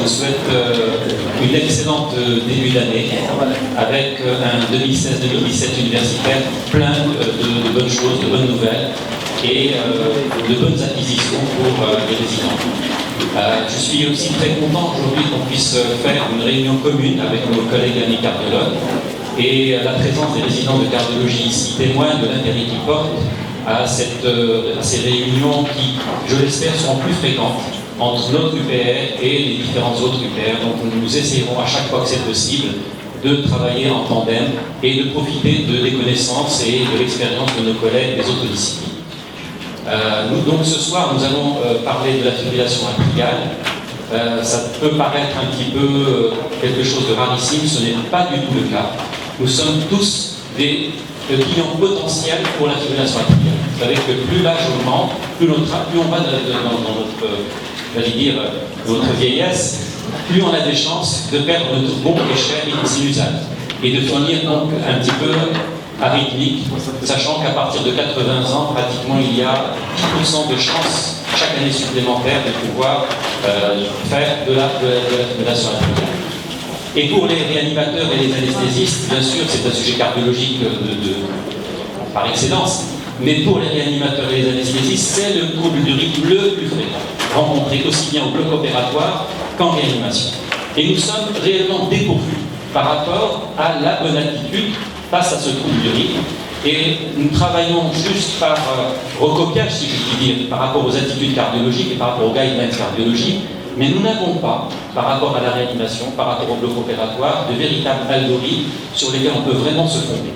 vous souhaite une excellente début d'année avec un 2016-2017 universitaire plein de bonnes choses, de bonnes nouvelles et de bonnes acquisitions pour les résidents. Je suis aussi très content aujourd'hui qu'on puisse faire une réunion commune avec nos collègues amis cardiologues et la présence des résidents de cardiologie ici témoigne de l'intérêt qu'ils portent à ces réunions qui, je l'espère, seront plus fréquentes entre notre UPR et les différentes autres UPR. Donc nous essayerons à chaque fois que c'est possible de travailler en tandem et de profiter des connaissances et de l'expérience de nos collègues des autres disciplines. Donc ce soir, nous allons parler de la fibrillation atriale. Ça peut paraître un petit peu quelque chose de rarissime, ce n'est pas du tout le cas. Nous sommes tous des clients potentiels pour la fibrillation atriale. Vous savez que plus l'âge augmente, plus on va dans notre vieillesse, plus on a des chances de perdre notre bon et cher sinusal et de finir donc un petit peu arythmique, sachant qu'à partir de 80 ans, pratiquement il y a 10% de chances chaque année supplémentaire de pouvoir faire de la fibrillation atriale. Et pour les réanimateurs et les anesthésistes, bien sûr, c'est un sujet cardiologique par excellence, mais pour les réanimateurs et les anesthésistes, c'est le trouble du rythme le plus fréquent, rencontré aussi bien au bloc opératoire qu'en réanimation. Et nous sommes réellement dépourvus par rapport à la bonne attitude face à ce trouble du rythme. Et nous travaillons juste par recopiage, si je puis dire, par rapport aux attitudes cardiologiques et par rapport aux guidelines cardiologiques, mais nous n'avons pas, par rapport à la réanimation, par rapport au bloc opératoire, de véritables algorithmes sur lesquels on peut vraiment se fonder.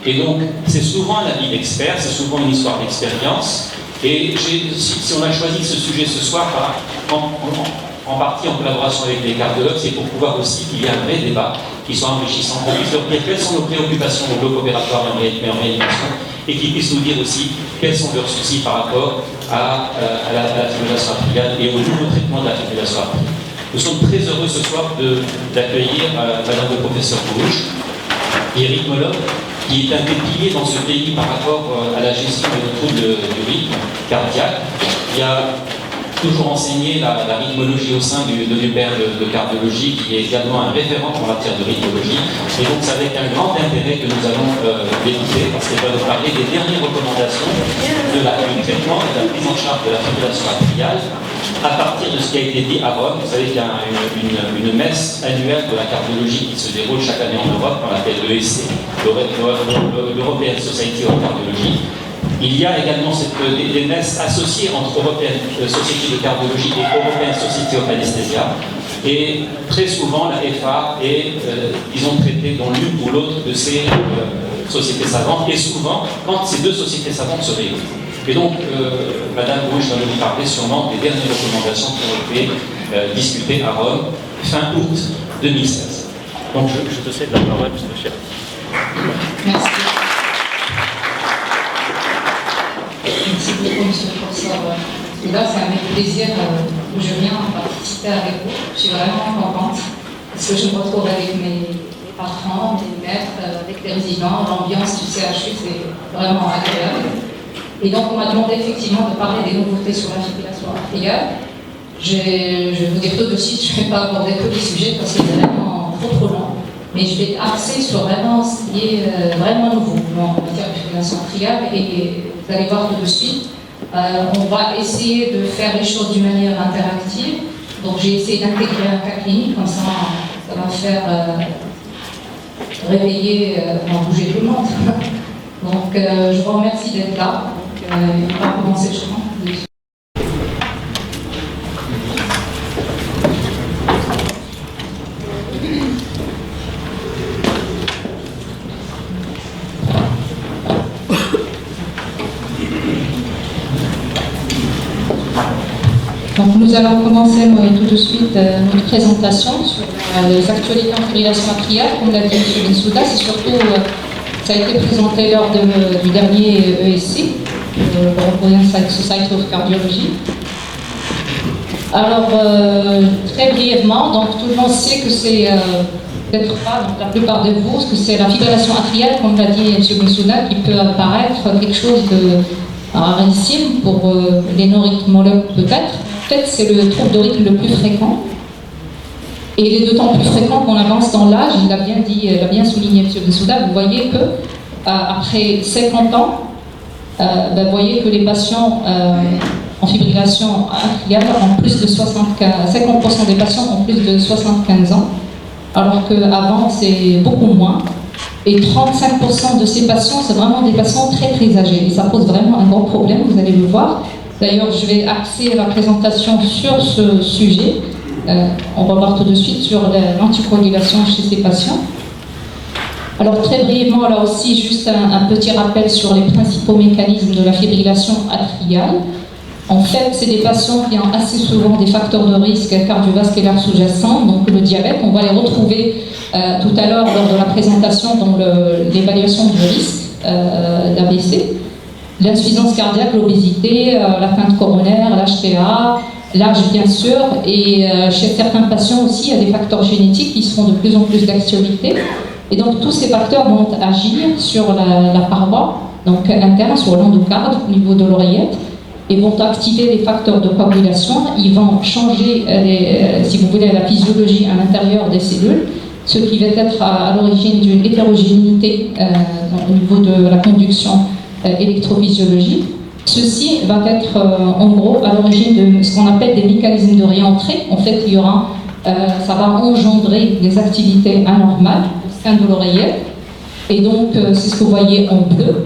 Et donc, c'est souvent un avis d'expert, c'est souvent une histoire d'expérience. Et si on a choisi ce sujet ce soir, en partie en collaboration avec les cardiologues, c'est pour pouvoir aussi qu'il y ait un vrai débat qui soit enrichissant, qu'on puisse leur dire quelles sont nos préoccupations au bloc opératoire et en réanimation, et qu'ils puissent nous dire aussi quels sont leurs soucis par rapport à la fibrillation atriale et au nouveau traitement de la fibrillation atriale. Nous sommes très heureux ce soir d'accueillir Madame le professeur Bourouche, qui est rythmologue, qui est un des piliers dans ce pays par rapport à la gestion des troubles du rythme cardiaque, qui a toujours enseigné la rythmologie au sein de l'UPR de cardiologie, qui est également un référent en matière de rythmologie. Et donc c'est avec un grand intérêt que nous allons l'écouter, parce qu'elle va nous parler des dernières recommandations du traitement et de la prise en charge de la fibrillation atriale à partir de ce qui a été dit à Rome. Vous savez qu'il y a une messe annuelle de la cardiologie qui se déroule chaque année en Europe, qu'on appelle l'ESC, l'European Society of Cardiology. Il y a également des messes associées entre European Society de Cardiologie et European Society of Anesthesia. Et très souvent, la FA est, disons, traitée dans l'une ou l'autre de ces sociétés savantes, et souvent, quand ces deux sociétés savantes se réunissent. Et donc, Madame Bourouche va nous parler sûrement des dernières recommandations qui ont été discutées à Rome fin août 2016. Donc, je te cède la parole, monsieur Cher. Merci. Merci beaucoup, monsieur le professeur. Et là, c'est avec plaisir que je viens participer avec vous. Je suis vraiment contente parce que je me retrouve avec mes patrons, mes maîtres, avec les résidents. L'ambiance du CHU, c'est vraiment agréable. Et donc, on m'a demandé effectivement de parler des nouveautés sur la fibrillation atriale. Je vais vous dire tout de suite, je ne vais pas aborder tous les sujets parce que c'est vraiment trop long. Mais je vais axer sur vraiment ce qui est vraiment nouveau en matière de fibrillation atriale, et vous allez voir tout de suite. On va essayer de faire les choses d'une manière interactive. Donc j'ai essayé d'intégrer un cas clinique, comme ça va faire réveiller, bouger tout le monde. Donc je vous remercie d'être là. Donc, on va commencer, je crois. Donc nous allons commencer tout de suite notre présentation sur les actualités en fibrillation atriale. Comme l'a dit M. Bensouda, c'est surtout, ça a été présenté lors du dernier ESC, European Society of Cardiology. Alors, très brièvement, donc tout le monde sait que c'est, peut-être pas, donc la plupart de vous, que c'est la fibrillation atriale, comme l'a dit M. Bensouda, qui peut apparaître quelque chose de rarissime pour les non-rythmologues peut-être. En fait, c'est le trouble de rythme le plus fréquent. Et il est d'autant plus fréquent qu'on avance dans l'âge, il l'a bien dit, l'a bien souligné M. Bessouda, vous voyez que après 50 ans, vous voyez que les patients en fibrillation atriale ont plus de 75, 50% des patients ont plus de 75 ans, alors qu'avant c'est beaucoup moins. Et 35% de ces patients, c'est vraiment des patients très très âgés. Et ça pose vraiment un gros problème, vous allez le voir. D'ailleurs, je vais axer la présentation sur ce sujet. On va voir tout de suite sur l'anticoagulation chez ces patients. Alors très brièvement, là aussi, juste un petit rappel sur les principaux mécanismes de la fibrillation atriale. En fait, c'est des patients qui ont assez souvent des facteurs de risque cardiovasculaires sous-jacents, donc le diabète. On va les retrouver tout à l'heure lors de la présentation dans l'évaluation du risque d'AVC. L'insuffisance cardiaque, l'obésité, l'atteinte coronaire, l'HTA, l'âge bien sûr, et chez certains patients aussi, il y a des facteurs génétiques qui seront de plus en plus d'actualité. Et donc tous ces facteurs vont agir sur la paroi donc interne, sur l'endocarde, au niveau de l'oreillette, et vont activer les facteurs de coagulation. Ils vont changer, si vous voulez, la physiologie à l'intérieur des cellules, ce qui va être à l'origine d'une hétérogénéité au niveau de la conduction électrophysiologique. Ceci va être en gros à l'origine de ce qu'on appelle des mécanismes de réentrée. En fait, il y aura, ça va engendrer des activités anormales au sein de l'oreillette. Et donc, c'est ce que vous voyez en bleu.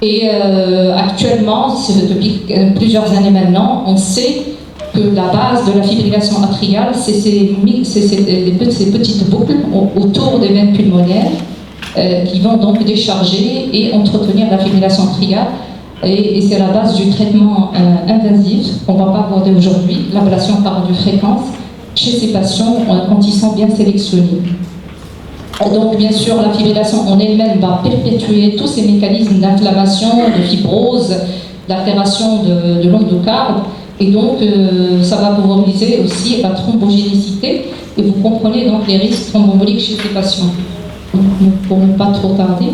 Et actuellement, depuis plusieurs années maintenant, on sait que la base de la fibrillation atriale, c'est ces petites boucles autour des veines pulmonaires qui vont donc décharger et entretenir la fibrillation atriale. Et c'est la base du traitement invasif qu'on ne va pas aborder aujourd'hui, l'ablation par radiofréquence, chez ces patients quand ils sont bien sélectionnés. Donc bien sûr, la fibrillation en elle-même va perpétuer tous ces mécanismes d'inflammation, de fibrose, d'altération de l'endocarde, et donc ça va favoriser aussi la thrombogénicité, et vous comprenez donc les risques thromboemboliques chez ces patients. Donc, pour ne pas trop tarder.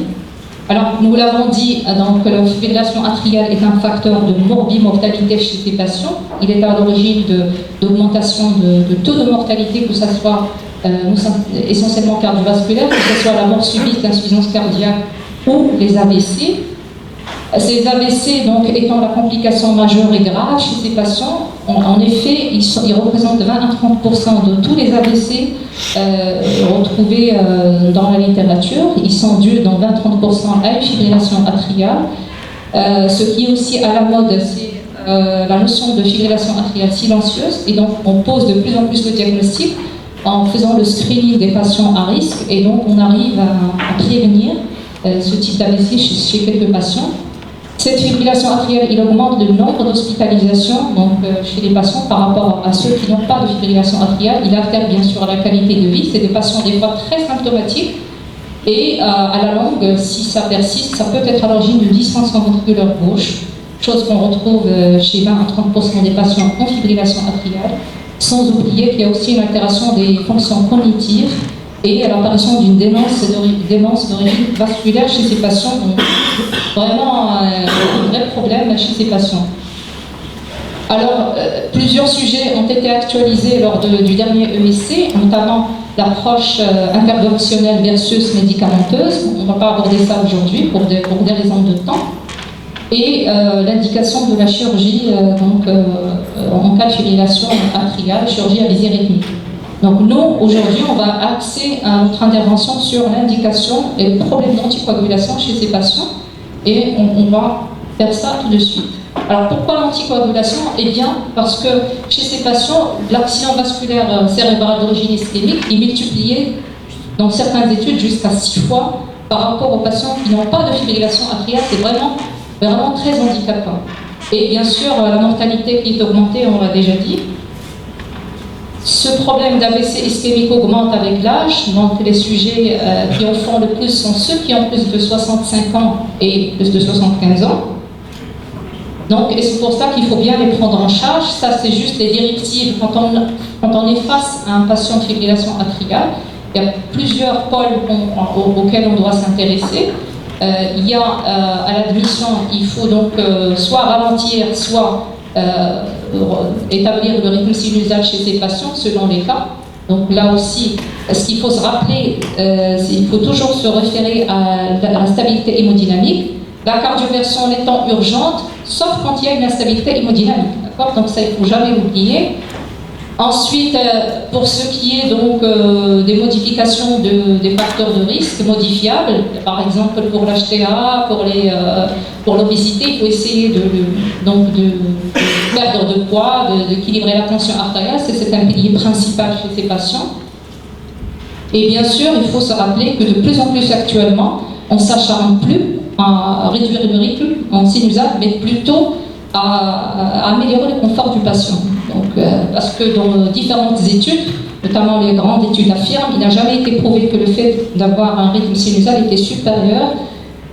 Alors, nous l'avons dit, donc, la fibrillation atriale est un facteur de morbimortalité chez ces patients. Il est à l'origine d'augmentation de taux de mortalité, que ce soit essentiellement cardiovasculaire, que ce soit la mort subite, l'insuffisance cardiaque ou les AVC. Ces AVC, donc, étant la complication majeure et grave chez ces patients, en effet, ils représentent 20 à 30% de tous les AVC retrouvés dans la littérature. Ils sont dus dans 20 à 30% à une fibrillation atriale. Ce qui est aussi à la mode, c'est la notion de fibrillation atriale silencieuse. Et donc, on pose de plus en plus le diagnostic en faisant le screening des patients à risque. Et donc, on arrive à prévenir ce type d'AVC chez quelques patients. Cette fibrillation atriale, il augmente le nombre d'hospitalisations chez les patients par rapport à ceux qui n'ont pas de fibrillation atriale. Il altère bien sûr la qualité de vie. C'est des patients des fois très symptomatiques. Et à la longue, si ça persiste, ça peut être à l'origine de dysfonction ventriculaire gauche, chose qu'on retrouve chez 20 à 30% des patients en fibrillation atriale. Sans oublier qu'il y a aussi une altération des fonctions cognitives et l'apparition d'une démence d'origine vasculaire chez ces patients. Donc, vraiment un vrai problème chez ces patients. Alors, plusieurs sujets ont été actualisés lors du dernier ESC, notamment l'approche interventionnelle versus médicamenteuse. On ne va pas aborder ça aujourd'hui pour des raisons de temps. Et l'indication de la chirurgie en cas de fibrillation atriale, chirurgie à visée rythmique. Donc nous, aujourd'hui, on va axer notre intervention sur l'indication et le problème d'anticoagulation chez ces patients. Et on va faire ça tout de suite. Alors pourquoi l'anticoagulation? Eh bien, parce que chez ces patients, l'accident vasculaire cérébral d'origine ischémique est multiplié dans certaines études jusqu'à 6 fois par rapport aux patients qui n'ont pas de fibrillation atriale. C'est vraiment très handicapant. Et bien sûr, la mortalité qui est augmentée, on l'a déjà dit. Ce problème d'AVC ischémique augmente avec l'âge, donc les sujets qui en font le plus sont ceux qui ont plus de 65 ans et plus de 75 ans. Donc, et c'est pour ça qu'il faut bien les prendre en charge. Ça, c'est juste les directives. Quand on est face à un patient de fibrillation atriale, il y a plusieurs pôles auxquels on doit s'intéresser. Il y a à l'admission, il faut donc soit ralentir, soit établir le rythme sinusal chez ces patients, selon les cas. Donc là aussi, ce qu'il faut se rappeler, il faut toujours se référer à la stabilité hémodynamique. La cardioversion étant urgente, sauf quand il y a une instabilité hémodynamique. D'accord ? Donc ça, il ne faut jamais l'oublier. Ensuite, pour ce qui est donc des modifications des facteurs de risque modifiables, par exemple pour l'HTA, pour l'obésité, il faut essayer de perdre de poids, d'équilibrer la tension artérielle, c'est un pilier principal chez ces patients. Et bien sûr, il faut se rappeler que de plus en plus actuellement, on ne s'acharne plus à réduire le rythme en sinusale, mais plutôt à améliorer le confort du patient. Donc, parce que dans différentes études, notamment les grandes études affirment, il n'a jamais été prouvé que le fait d'avoir un rythme sinusal était supérieur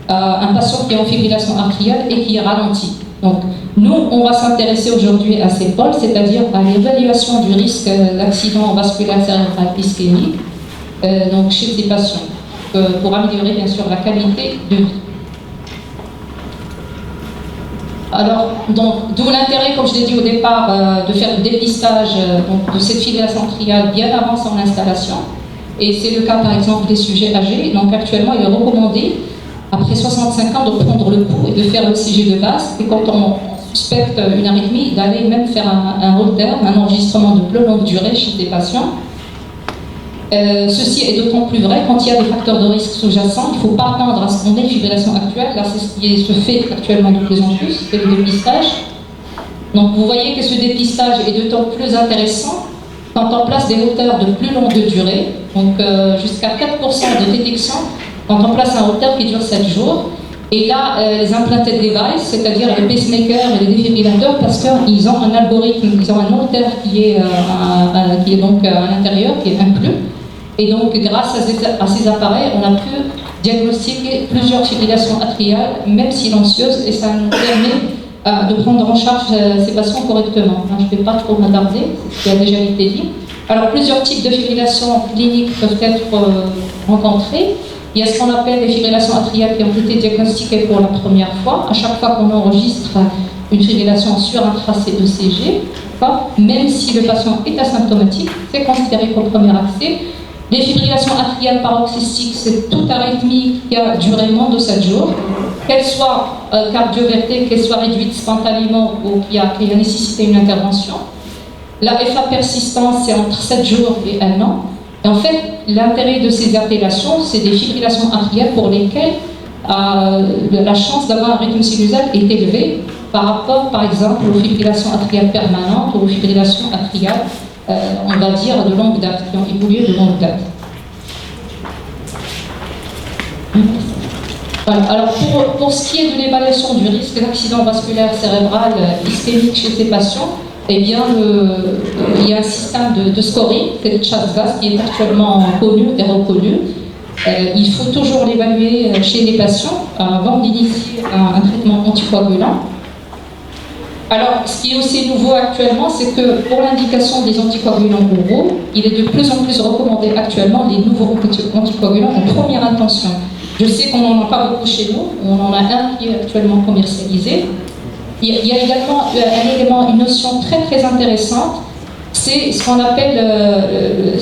à un patient qui est en fibrillation atriale et qui est ralenti. Donc, nous, on va s'intéresser aujourd'hui à ces pôles, c'est-à-dire à l'évaluation du risque d'accident vasculaire cérébral ischémique donc chez ces patients, pour améliorer bien sûr la qualité de vie. Alors, d'où l'intérêt, comme je l'ai dit au départ, de faire le dépistage de cette fibrillation atriale bien avant son installation. Et c'est le cas, par exemple, des sujets âgés. Donc, actuellement, il est recommandé, après 65 ans, de prendre le pouls et de faire le CG de base. Et quand on suspecte une arythmie, d'aller même faire un Holter, un enregistrement de plus longue durée chez des patients. Ceci est d'autant plus vrai quand il y a des facteurs de risque sous-jacents. Il ne faut pas attendre à ce qu'on ait une fibrillation actuelle. Là, c'est ce qui se fait actuellement de plus en plus, c'est le dépistage. Donc, vous voyez que ce dépistage est d'autant plus intéressant quand on place des hauteurs de plus longue durée, donc jusqu'à 4% de détection quand on place un hauteur qui dure 7 jours. Et là, les implanted devices, c'est-à-dire les pacemakers et les défibrillateurs, parce qu'ils ont un algorithme, ils ont un hauteur qui est donc à l'intérieur, qui est inclus. Et donc, grâce à ces appareils, on a pu diagnostiquer plusieurs fibrillations atriales, même silencieuses, et ça nous permet de prendre en charge ces patients correctement. Je ne vais pas trop m'attarder, c'est ce qui a déjà été dit. Alors, plusieurs types de fibrillations cliniques peuvent être rencontrés. Il y a ce qu'on appelle les fibrillations atriales qui ont été diagnostiquées pour la première fois. À chaque fois qu'on enregistre une fibrillation sur un tracé ECG, même si le patient est asymptomatique, c'est considéré comme premier accès. Les fibrillations atriales paroxystiques, c'est toute arythmie qui a duré moins de 7 jours, qu'elle soit cardiovertée, qu'elle soit réduite spontanément ou qui a nécessité une intervention. La FA persistante, c'est entre 7 jours et 1 an. Et en fait, l'intérêt de ces appellations, c'est des fibrillations atriales pour lesquelles la chance d'avoir un rythme sinusal est élevée par rapport, par exemple, aux fibrillations atriales permanentes ou aux fibrillations atriales, on va dire, de longue date, qui ont évolué de longue date. Voilà. Alors, pour ce qui est de l'évaluation du risque d'accident vasculaire cérébral ischémique chez ces patients, eh bien, il y a un système de scoring, c'est le CHA2DS2-VASc, qui est actuellement connu et reconnu. Il faut toujours l'évaluer chez les patients avant d'initier un traitement anticoagulant. Alors, ce qui est aussi nouveau actuellement, c'est que pour l'indication des anticoagulants oraux, il est de plus en plus recommandé actuellement des nouveaux anticoagulants en première intention. Je sais qu'on n'en a pas beaucoup chez nous, on en a un qui est actuellement commercialisé. Il y a également un élément, une notion très très intéressante, c'est ce qu'on appelle,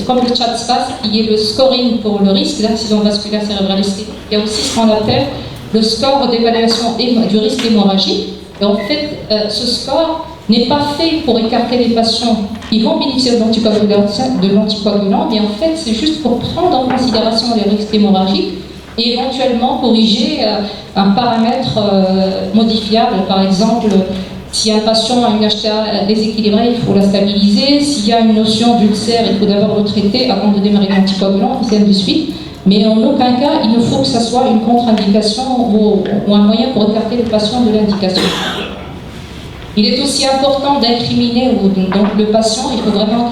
comme le CHA2DS2-VASc, qui est le scoring pour le risque d'accident vasculaire cérébral ischémique. Il y a aussi ce qu'on appelle le score d'évaluation du risque hémorragique. Et en fait, ce score n'est pas fait pour écarter les patients qui vont bénéficier de l'anticoagulant, mais en fait, c'est juste pour prendre en considération les risques hémorragiques et éventuellement corriger un paramètre modifiable. Par exemple, si un patient a une HTA déséquilibrée, il faut la stabiliser. S'il y a une notion d'ulcère, il faut d'abord le traiter avant de démarrer l'anticoagulant, et ainsi de suite. Mais en aucun cas, il ne faut que ce soit une contre-indication ou un moyen pour écarter le patient de l'indication. Il est aussi important d'incriminer donc le patient, il faut vraiment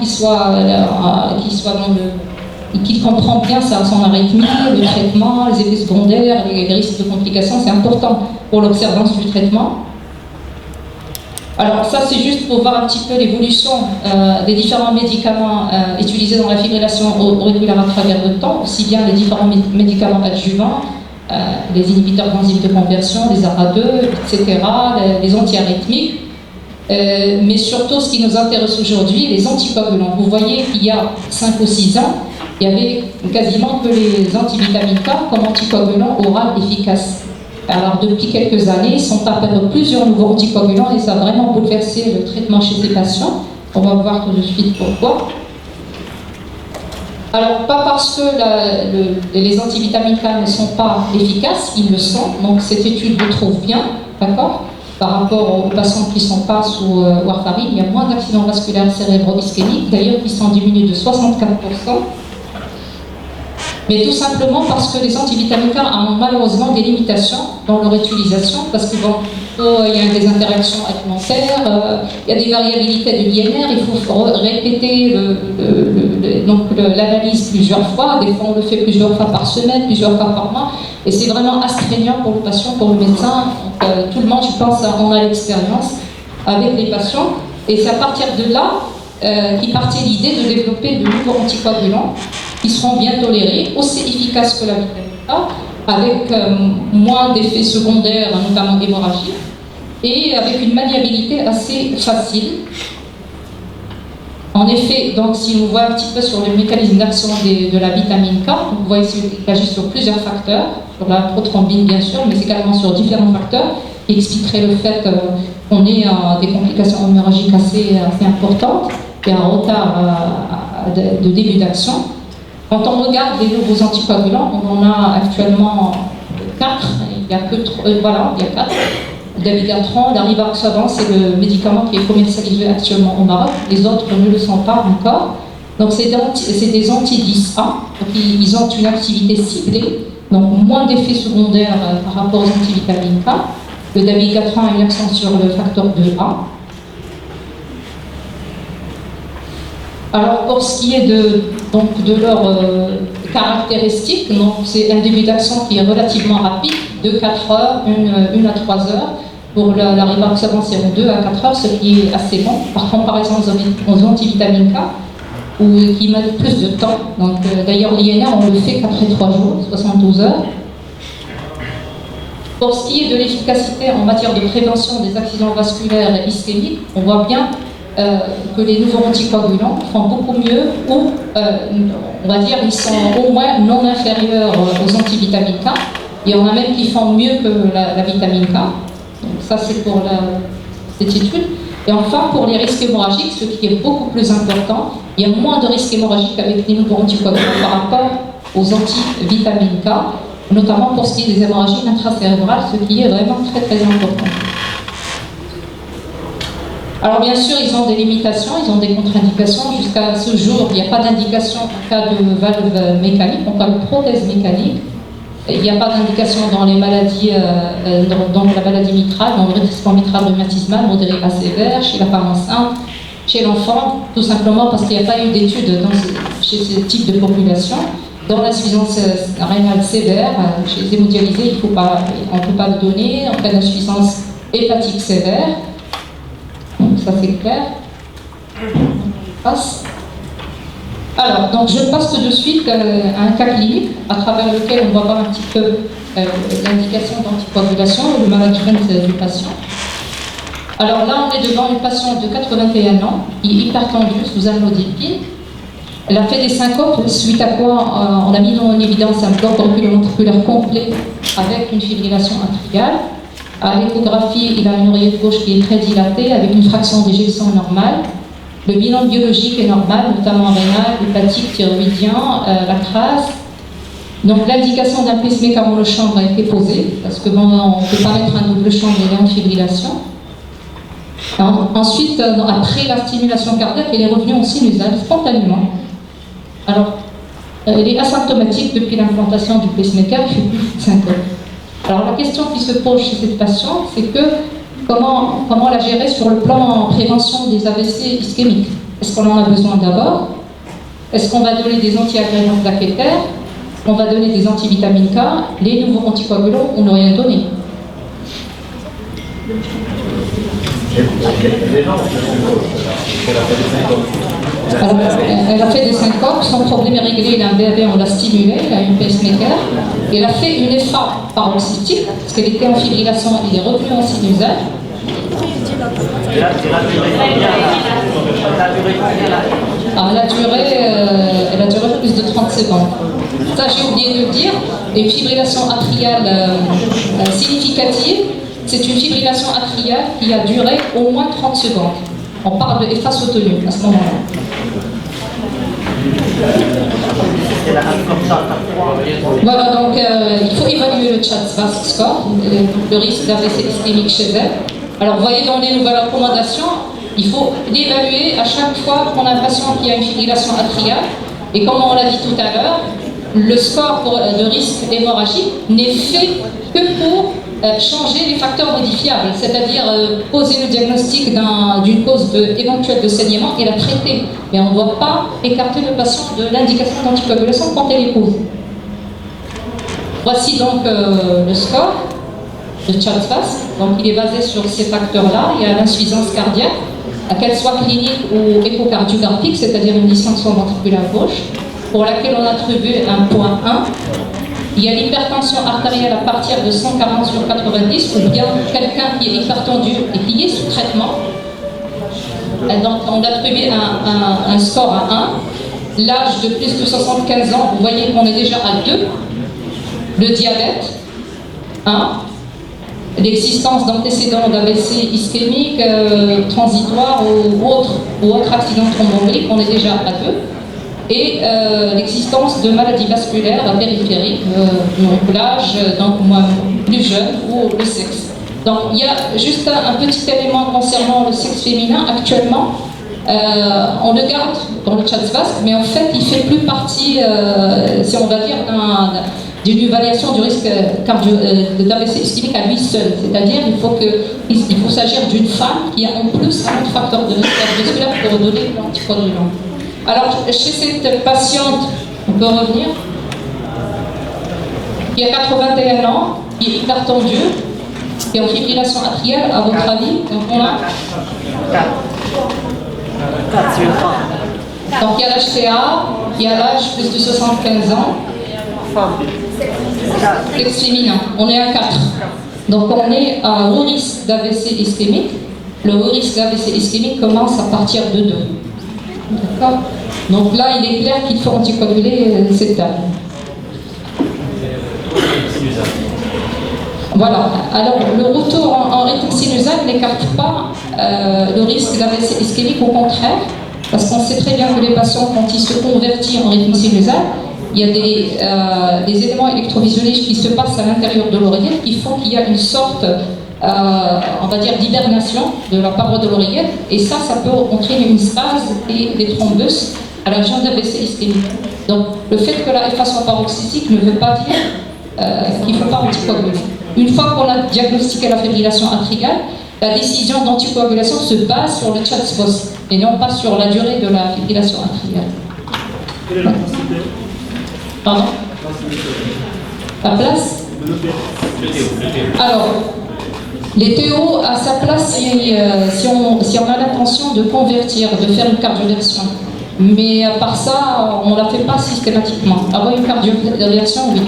qu'il comprend bien son arythmie, le traitement, les effets secondaires, les risques de complications, c'est important pour l'observance du traitement. Alors ça, c'est juste pour voir un petit peu l'évolution des différents médicaments utilisés dans la fibrillation auriculaire à travers le temps, aussi bien les différents médicaments adjuvants, les inhibiteurs d'enzymes de conversion, les ARA2, etc., les antiarythmiques. Mais surtout, ce qui nous intéresse aujourd'hui, les anticoagulants. Vous voyez qu'il y a 5 ou 6 ans, il y avait quasiment que les antivitamines K comme anticoagulants oral efficaces. Alors depuis quelques années, ils sont apparus plusieurs nouveaux anticoagulants et ça a vraiment bouleversé le traitement chez ces patients. On va voir tout de suite pourquoi. Alors, pas parce que les antivitamines K ne sont pas efficaces, ils le sont, donc cette étude le trouve bien, d'accord? Par rapport aux patients qui sont pas sous warfarine, il y a moins d'accidents vasculaires cérébro-ischémiques, d'ailleurs qui sont diminués de 64%. Mais tout simplement parce que les antivitamines K ont malheureusement des limitations dans leur utilisation, parce qu'il y a des interactions alimentaires, il y a des variabilités de l'INR, il faut répéter l'analyse plusieurs fois, des fois on le fait plusieurs fois par semaine, plusieurs fois par mois, et c'est vraiment astreignant pour le patient, pour le médecin. Donc, tout le monde, je pense, on a l'expérience avec les patients, et c'est à partir de là qui partait l'idée de développer de nouveaux anticoagulants qui seront bien tolérés, aussi efficaces que la vitamine A, avec moins d'effets secondaires, notamment hémorragiques, et avec une maniabilité assez facile. En effet, donc, si on voit un petit peu sur le mécanisme d'action de la vitamine K, vous voyez qu'il agit sur plusieurs facteurs, sur la prothrombine bien sûr, mais également sur différents facteurs qui expliqueraient le fait qu'on ait des complications hémorragiques assez importantes et un retard de début d'action. Quand on regarde les nouveaux anticoagulants, on en a actuellement 4, il n'y a que 4. Dabigatran, l'Arivaroxaban, c'est le médicament qui est commercialisé actuellement au Maroc. Les autres ne le sont pas encore. Donc c'est des anti-10A, donc ils ont une activité ciblée, donc moins d'effets secondaires par rapport aux antivitamines K. Le dabigatran a une accent sur le facteur 2A. Alors pour ce qui est de leurs caractéristiques, c'est un début d'action qui est relativement rapide, de 4 heures, 1 à 3 heures. Pour l'Arivaroxaban, c'est de 2 à 4 heures, ce qui est assez bon, par comparaison aux antivitamines K, qui mettent plus de temps. Donc d'ailleurs, l'INR, on le fait qu'après 3 jours, 72 heures. Pour ce qui est de l'efficacité en matière de prévention des accidents vasculaires ischémiques, on voit bien que les nouveaux anticoagulants font beaucoup mieux, ou on va dire ils sont au moins non inférieurs aux antivitamines K. Il y en a même qui font mieux que la vitamine K. Donc ça c'est pour cette étude. Et enfin pour les risques hémorragiques, ce qui est beaucoup plus important, il y a moins de risques hémorragiques avec les nouveaux anticoagulants par rapport aux antivitamines K, notamment pour ce qui est des hémorragies intracérébrales, ce qui est vraiment très très important. Alors bien sûr, ils ont des limitations, ils ont des contre-indications. Jusqu'à ce jour, il n'y a pas d'indication en cas de valve mécanique, en cas de prothèse mécanique. Il n'y a pas d'indication dans les maladies, dans la maladie mitrale, dans le rétrécissement mitral rhumatismal, modéré à sévère, chez la femme enceinte, chez l'enfant, tout simplement parce qu'il n'y a pas eu d'études chez ce type de population. Dans l'insuffisance rénale sévère, chez les hémodialysés, on ne peut pas le donner. En cas d'insuffisance hépatique sévère, donc ça c'est clair. On passe. Alors, donc je passe tout de suite à un cas clinique à travers lequel on va voir un petit peu l'indication d'anticoagulation et le management du patient. Alors là, on est devant une patiente de 81 ans qui est hypertendue sous amlodipine. Elle a fait des syncopes, suite à quoi on a mis en évidence un bloc auriculoventriculaire complet avec une fibrillation atriale. À l'échographie, il a une oreillette gauche qui est très dilatée avec une fraction d'éjection normale. Le bilan biologique est normal, notamment rénal, hépatique, thyroïdien, la trace. Donc l'indication d'un pacemaker monochambre a été posée, parce que bon, on ne peut pas mettre un double chambre et en fibrillation. Ensuite, après la stimulation cardiaque, elle est revenue en sinusale spontanément. Alors, elle est asymptomatique depuis l'implantation du pacemaker, il fait plus de syncope. Alors la question qui se pose chez cette patiente, c'est que comment la gérer sur le plan prévention des AVC ischémiques? Est-ce qu'on en a besoin d'abord? Est-ce qu'on va donner des anti-agrégants plaquettaires? On va donner des antivitamines K, les nouveaux anticoagulants, on n'a rien donné. Alors, elle a fait des syncopes, son problème est réglé, il a un BAV, on l'a stimulé, il a une pacemaker. Elle a fait une FA paroxystique, parce qu'elle était en fibrillation, il est revenu en sinusale. Elle a duré plus de 30 secondes. Ça, j'ai oublié de le dire. Et une fibrillation atriale significative, c'est une fibrillation atriale qui a duré au moins 30 secondes. On parle de efface autonome à ce moment-là. Voilà, donc il faut évaluer le Church-Vasc score, le risque d'AVC ischémique chez elle. Alors, vous voyez dans les nouvelles recommandations, il faut l'évaluer à chaque fois qu'on a un patient qui a une fibrillation atriale. Et comme on l'a dit tout à l'heure, le score de risque hémorragique n'est fait que pour changer les facteurs modifiables, c'est-à-dire poser le diagnostic d'une cause éventuelle de saignement et la traiter. Mais on ne doit pas écarter le patient de l'indication d'anticoagulation quand elle est posée. Voici donc le score de Church-Vasc. Donc il est basé sur ces facteurs-là. Il y a l'insuffisance cardiaque, qu'elle soit clinique ou échocardiographique, c'est-à-dire une distinction ventriculaire gauche, pour laquelle on attribue un point 1. Il y a l'hypertension artérielle à partir de 140 sur 90, ou bien quelqu'un qui est hypertendu et qui est sous traitement. Et donc on attribue un score à 1. L'âge de plus de 75 ans, vous voyez qu'on est déjà à 2. Le diabète, 1. L'existence d'antécédents d'AVC ischémique, transitoire ou autre accident thromboembolique, on est déjà à 2. Et l'existence de maladies vasculaires périphériques, donc l'âge, donc moi, plus jeune, ou le sexe. Donc il y a juste un petit élément concernant le sexe féminin. Actuellement, on le garde dans le Church-Vasc, mais en fait il ne fait plus partie, si on va dire, d'une évaluation du risque d'AVC ischémique à lui seul. C'est-à-dire qu'il faut s'agir d'une femme qui a en plus un autre facteur de risque cardiovasculaire pour donner l'anticoagulant. Alors, chez cette patiente, on peut revenir, qui a 81 ans, qui est hypertendue, qui est en fibrillation atriale, à votre avis, donc on a 4. Donc il y a l'HTA, il y a l'âge plus de 75 ans, sexe féminin, on est à 4. Donc on est à haut risque d'AVC ischémique. Le haut risque d'AVC ischémique commence à partir de 2. D'accord. Donc là, il est clair qu'il faut anticoaguler cette dame. Voilà. Alors, le retour en rythme sinusal n'écarte pas le risque d'AVC ischémique, au contraire, parce qu'on sait très bien que les patients, quand ils se convertissent en rythme sinusal, il y a des éléments électrovisuels qui se passent à l'intérieur de l'oreillette qui font qu'il y a une sorte on va dire d'hibernation de la paroi de l'oreillette, et ça peut entraîner une stase et des thrombus à la région d'AVC ischémique. Donc le fait que la FA soit paroxysique ne veut pas dire qu'il ne faut pas anticoaguler. Une fois qu'on a diagnostiqué la fibrillation atriale, la décision d'anticoagulation se base sur le Church-Vasc et non pas sur la durée de la fibrillation atriale. Pardon? La place? Alors, les TO à sa place si on a l'intention de convertir, de faire une cardioversion. Mais à part ça, on ne la fait pas systématiquement. Avoir une cardioversion, oui.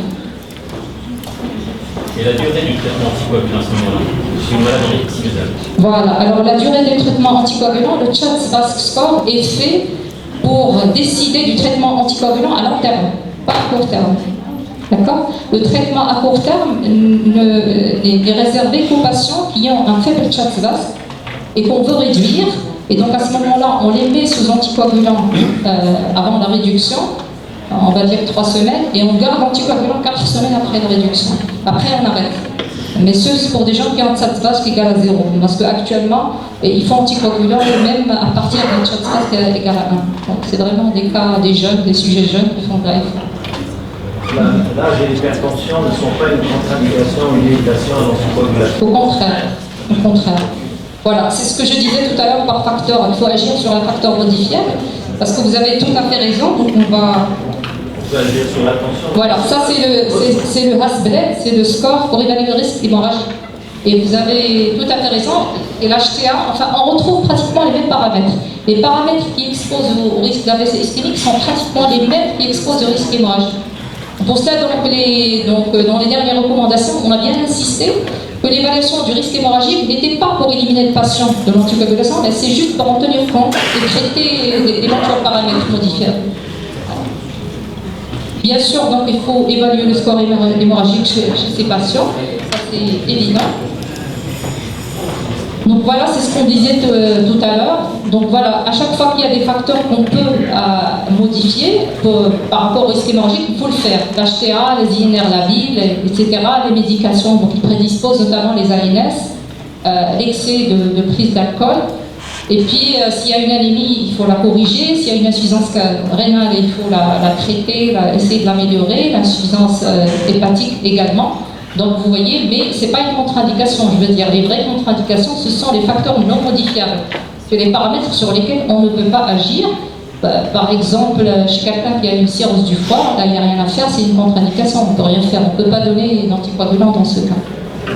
Et la durée du traitement anticoagulant à ce moment-là, chez une maladie sinusale? Voilà, alors la durée des traitements anticoagulants, le Church-Vasc score est fait pour décider du traitement anticoagulant à long terme, pas à court terme. D'accord? Le traitement à court terme n'est réservé qu'aux patients qui ont un faible Church-Vasc et qu'on veut réduire. Et donc à ce moment-là, on les met sous anticoagulant avant la réduction, on va dire 3 semaines, et on garde l'anticoagulant 4 semaines après la réduction. Après, on arrête. Mais c'est pour des gens qui ont un Church-Vasc égal à 0. Parce qu'actuellement, ils font anticoagulant même à partir d'un Church-Vasc égal à 1. Donc c'est vraiment des cas, des jeunes, des sujets jeunes qui font de la FA. L'âge et l'hypertension ne sont pas une contre-indication ou une limitation à l'anticoagulation. Au contraire, au contraire. Voilà, c'est ce que je disais tout à l'heure par facteur. Il faut agir sur un facteur modifiable, parce que vous avez tout à fait raison. Donc on va agir sur l'attention. Voilà, ça c'est le Hasblet, c'est le score pour évaluer le risque hémorragique. Et vous avez tout à fait raison. Et l'HTA, enfin, on retrouve pratiquement les mêmes paramètres. Les paramètres qui exposent au risque d'AVC ischémique sont pratiquement les mêmes qui exposent au risque hémorragique. Pour ça, donc, dans les dernières recommandations, on a bien insisté que l'évaluation du risque hémorragique n'était pas pour éliminer le patient de l'anticoagulation, mais c'est juste pour en tenir compte et traiter d'éventuels paramètres modifiables. Bien sûr, donc il faut évaluer le score hémorragique chez ces patients, ça c'est évident. Donc voilà, c'est ce qu'on disait tout à l'heure. Donc voilà, à chaque fois qu'il y a des facteurs qu'on peut modifier par rapport au risque hémorragique, il faut le faire. L'HTA, les INR labiles, etc., les médications qui prédisposent notamment les ANS, l'excès de prise d'alcool. Et puis, s'il y a une anémie, il faut la corriger. S'il y a une insuffisance rénale, il faut la traiter, essayer de l'améliorer. L'insuffisance hépatique également. Donc vous voyez, mais ce n'est pas une contre-indication, je veux dire, les vraies contre-indications, ce sont les facteurs non modifiables. C'est les paramètres sur lesquels on ne peut pas agir. Par exemple, chez quelqu'un qui a une cirrhose du foie, là il n'y a rien à faire, c'est une contre-indication, on ne peut rien faire, on ne peut pas donner d'anticoagulant dans ce cas. Je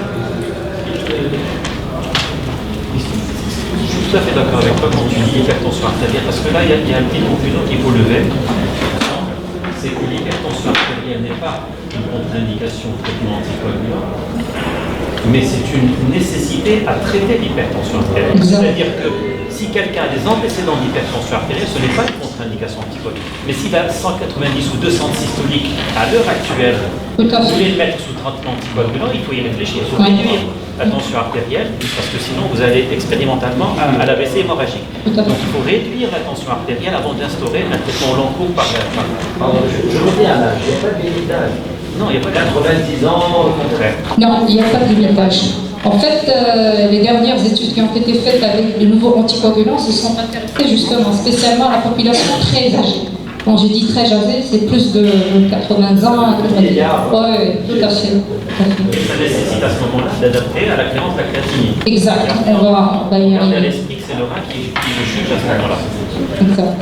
suis tout à fait d'accord avec toi quand tu dis hypertension artérielle, parce que là il y a une petite confusion qu'il faut lever. C'est que l'hypertension artérielle n'est pas une contre-indication au traitement anticoagulant, mais c'est une nécessité à traiter l'hypertension artérielle. C'est-à-dire que si quelqu'un a des antécédents d'hypertension artérielle, ce n'est pas une contre-indication anticoagulant. Mais s'il a 190 ou 200 systoliques à l'heure actuelle, vous voulez le mettre sous traitement anticoagulant, il faut y réfléchir. Il faut réduire la tension artérielle, parce que sinon vous allez expérimentalement à l'AVC hémorragique. Donc il faut réduire la tension artérielle avant d'instaurer un traitement long cours par Pardon, je reviens là, il n'y a pas de limite d'âge. Non, il n'y a pas de 90 ans, au contraire. Non, il n'y a pas de limite d'âge. En fait, les dernières études qui ont été faites avec les nouveaux anticoagulants se sont intéressées justement spécialement à la population très âgée. Quand j'ai dit très âgée, c'est plus de 80 ans, 90 ans. Oui, tout à fait. Et ça nécessite à ce moment-là d'adapter à la clémence de la créatinine. Exact, on va y Gardez à arriver. l'esprit que c'est le rein qui le juge à ce moment-là. Exact.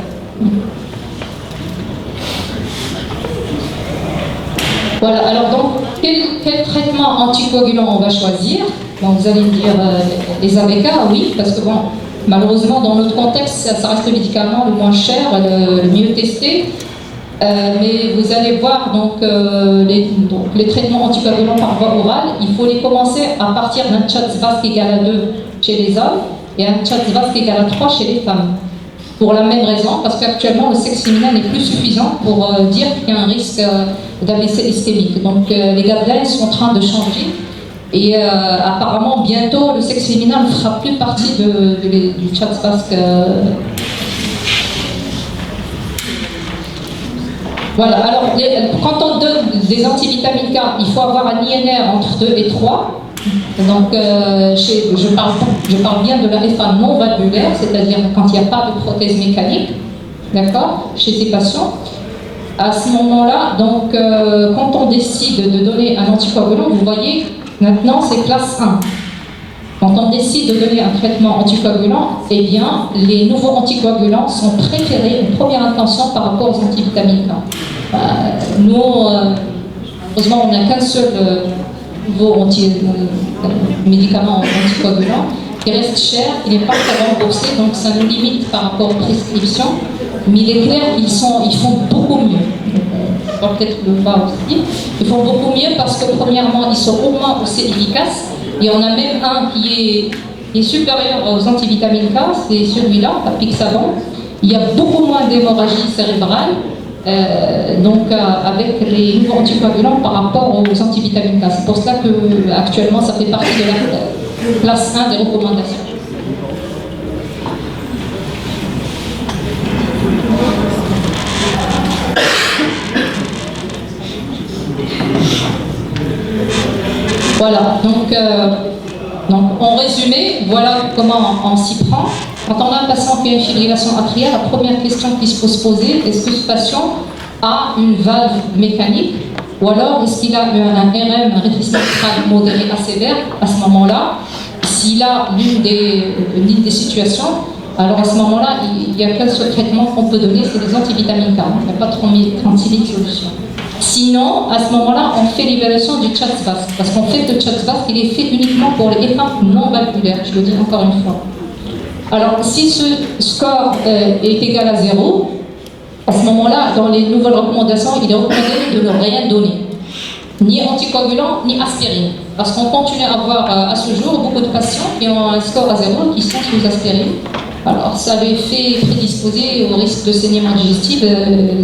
Voilà, alors donc, quel traitement anticoagulant on va choisir? Bon, vous allez me dire les ABK, oui, parce que bon, malheureusement, dans notre contexte, ça reste le médicament le moins cher, le mieux testé. Mais vous allez voir, donc, les traitements anticoagulants par voie orale, il faut les commencer à partir d'un Tchad-Svask égal à 2 chez les hommes et un Tchad-Svask égal à 3 chez les femmes. Pour la même raison, parce qu'actuellement, le sexe féminin n'est plus suffisant pour dire qu'il y a un risque d'AVC ischémique. Donc, les guidelines sont en train de changer. Et apparemment, bientôt, le sexe féminin ne fera plus partie du Tchad-Svask. Voilà, alors, quand on donne des antivitamines K, il faut avoir un INR entre 2 et 3. Donc, je parle bien de la FA non valvulaire, c'est-à-dire quand il n'y a pas de prothèse mécanique, d'accord, chez ces patients. À ce moment-là, donc, quand on décide de donner un anticoagulant, vous voyez, maintenant c'est classe 1. Quand on décide de donner un traitement anticoagulant, eh bien, les nouveaux anticoagulants sont préférés en première intention par rapport aux antivitamines K. Nous, heureusement, on n'a qu'un seul nouveau médicament anticoagulant qui reste cher, il n'est pas très remboursé, donc ça nous limite par rapport aux prescriptions. Mais il est clair qu'ils font beaucoup mieux. On va peut-être le voir aussi. Ils font beaucoup mieux parce que, premièrement, ils sont au moins aussi efficaces. Et on a même un qui est supérieur aux antivitamines K, c'est celui-là, Apixaban. Il y a beaucoup moins d'hémorragie cérébrale, avec les nouveaux anticoagulants par rapport aux antivitamines K. C'est pour cela qu'actuellement, ça fait partie de la classe 1 des recommandations. Voilà, donc en résumé, voilà comment on s'y prend. Quand on a un patient qui a une fibrillation atriale, la première question qu'il faut se poser, est-ce que ce patient a une valve mécanique ou alors est-ce qu'il a un RM, un rétrécissement mitral modéré à sévère? À ce moment-là, s'il a l'une des situations, alors à ce moment-là, il n'y a qu'un seul traitement qu'on peut donner, c'est les antivitamines K. Il n'y a pas 36 000 solutions. Sinon, à ce moment-là, on fait l'évaluation du Tchad-Svask. Parce qu'en fait, le Tchad-Svask, il est fait uniquement pour les F1 non valvulaires. Je le dis encore une fois. Alors, si ce score est égal à 0, à ce moment-là, dans les nouvelles recommandations, il est recommandé de ne rien donner. ni anticoagulants, ni aspirine. Parce qu'on continue à avoir à ce jour beaucoup de patients qui ont un score à 0 qui sont sous aspirine. Alors ça les fait prédisposer au risque de saignement digestif,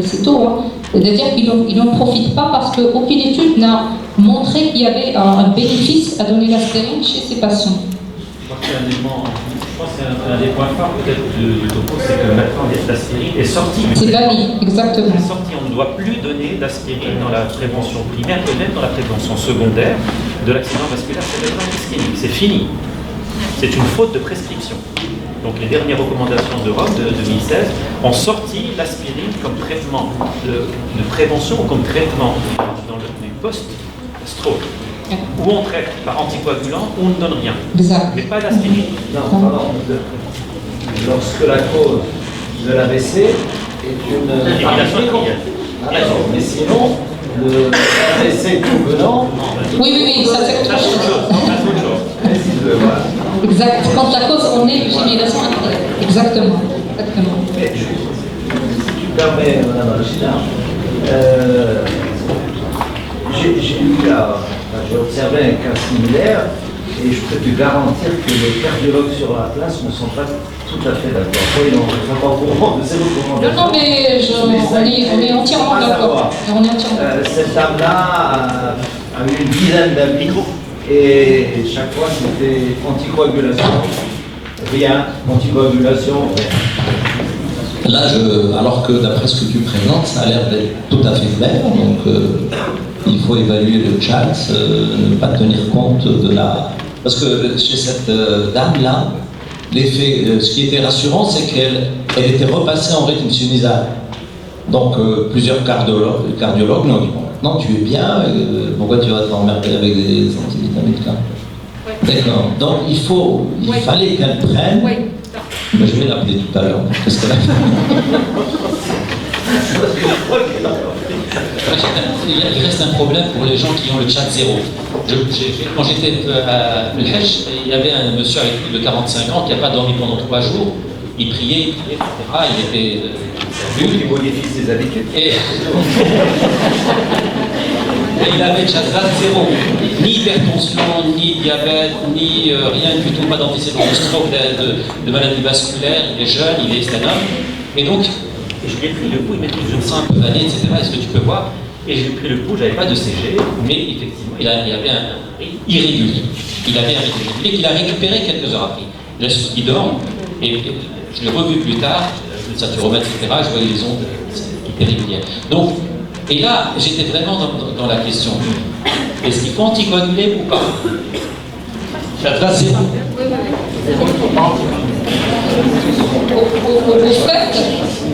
c'est tôt. Hein. C'est-à-dire qu'ils n'en profitent pas parce qu'aucune étude n'a montré qu'il y avait un bénéfice à donner l'aspirine chez ces patients. Je pense que c'est un des points forts peut-être du topo, c'est que maintenant l'aspirine est sortie. C'est banni, exactement. Elle est sortie, on ne doit plus donner d'aspirine dans la prévention primaire et même dans la prévention secondaire de l'accident vasculaire cérébral ischémique. C'est fini. C'est une faute de prescription. Donc les dernières recommandations d'Europe de 2016 ont sorti l'aspirine comme traitement de prévention ou comme traitement dans le post-stroke. Où on traite par anticoagulant, ou on ne donne rien. Exact. Mais pas d'aspirine. Non, pardon. Lorsque la cause de l'AVC est une Élimination artérielle. D'accord, mais sinon, le AVC tout venant, Oui, ça c'est autre chose. voilà. Exact. Quand la cause en est une fibrillation artérielle. Exactement. Mais si tu permets, Madame Rachida, j'ai observé un cas similaire et je peux te garantir que les cardiologues sur la place ne sont pas tout à fait d'accord. Ils ne sont pas au courant de ces recommandations. Non, mais on est entièrement d'accord. Cette dame-là a eu une dizaine d'amis et chaque fois c'était anticoagulation, rien, anticoagulation, rien. Là, alors que d'après ce que tu présentes, ça a l'air d'être tout à fait clair, donc il faut évaluer le chat, ne pas tenir compte de la... Parce que chez cette dame-là, l'effet, ce qui était rassurant, c'est qu'elle était repassée en rythme sinusal. Donc plusieurs cardiologues lui ont dit, bon, maintenant tu es bien, pourquoi tu vas t'emmerder avec des antivitaminiques là? D'accord, donc il fallait qu'elle prenne... Oui. Mais je vais l'appeler tout à l'heure, parce qu'elle a fait. Il reste un problème pour les gens qui ont le chat zéro. Quand j'étais à Le Hajj, il y avait un monsieur avec plus de 45 ans qui n'a pas dormi pendant 3 jours. Il priait, etc. Il était Lui qui modifie ses habitudes. Et il avait déjà zéro. Ni hypertension, ni diabète, ni rien du tout, pas d'antécédent de stroke, de maladie vasculaire. Il est jeune, il est un homme. Et donc, je lui ai pris le pouls, il m'a dit, je me sens un peu vanné, etc. Est-ce que tu peux voir? Et j'ai pris le pouls, j'avais pas de CG, mais effectivement, il avait un rythme irrégulier. Il avait un rythme irrégulier qu'il a récupéré quelques heures après. Il dort, et je l'ai revu plus tard, le saturomètre, etc. Je voyais les ondes qui étaient régulières. Donc, et là, j'étais vraiment dans la question. Est-ce qu'il faut anticoaguler ou pas?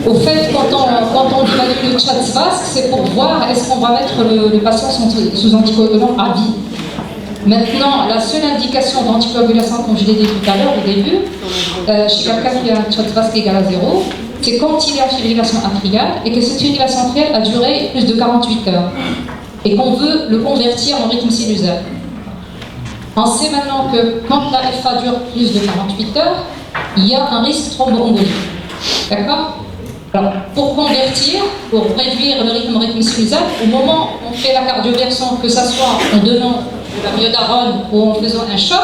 Au fait, quand on évalue le CHA2-VASc, c'est pour voir est-ce qu'on va mettre le patient sous anticoagulant à vie. Maintenant, la seule indication d'anticoagulation, comme je l'ai dit tout à l'heure au début, chez quelqu'un qui a un CHA2-VASc égal à 0, c'est quand il y a une fibrillation atriale et que cette fibrillation atriale a duré plus de 48 heures et qu'on veut le convertir en rythme sinusal. On sait maintenant que quand la FA dure plus de 48 heures, il y a un risque thromboembolique. D'accord? Alors, pour convertir, pour réduire le rythme sinusal, au moment où on fait la cardioversion, que ce soit en donnant de la myodarone ou en faisant un choc,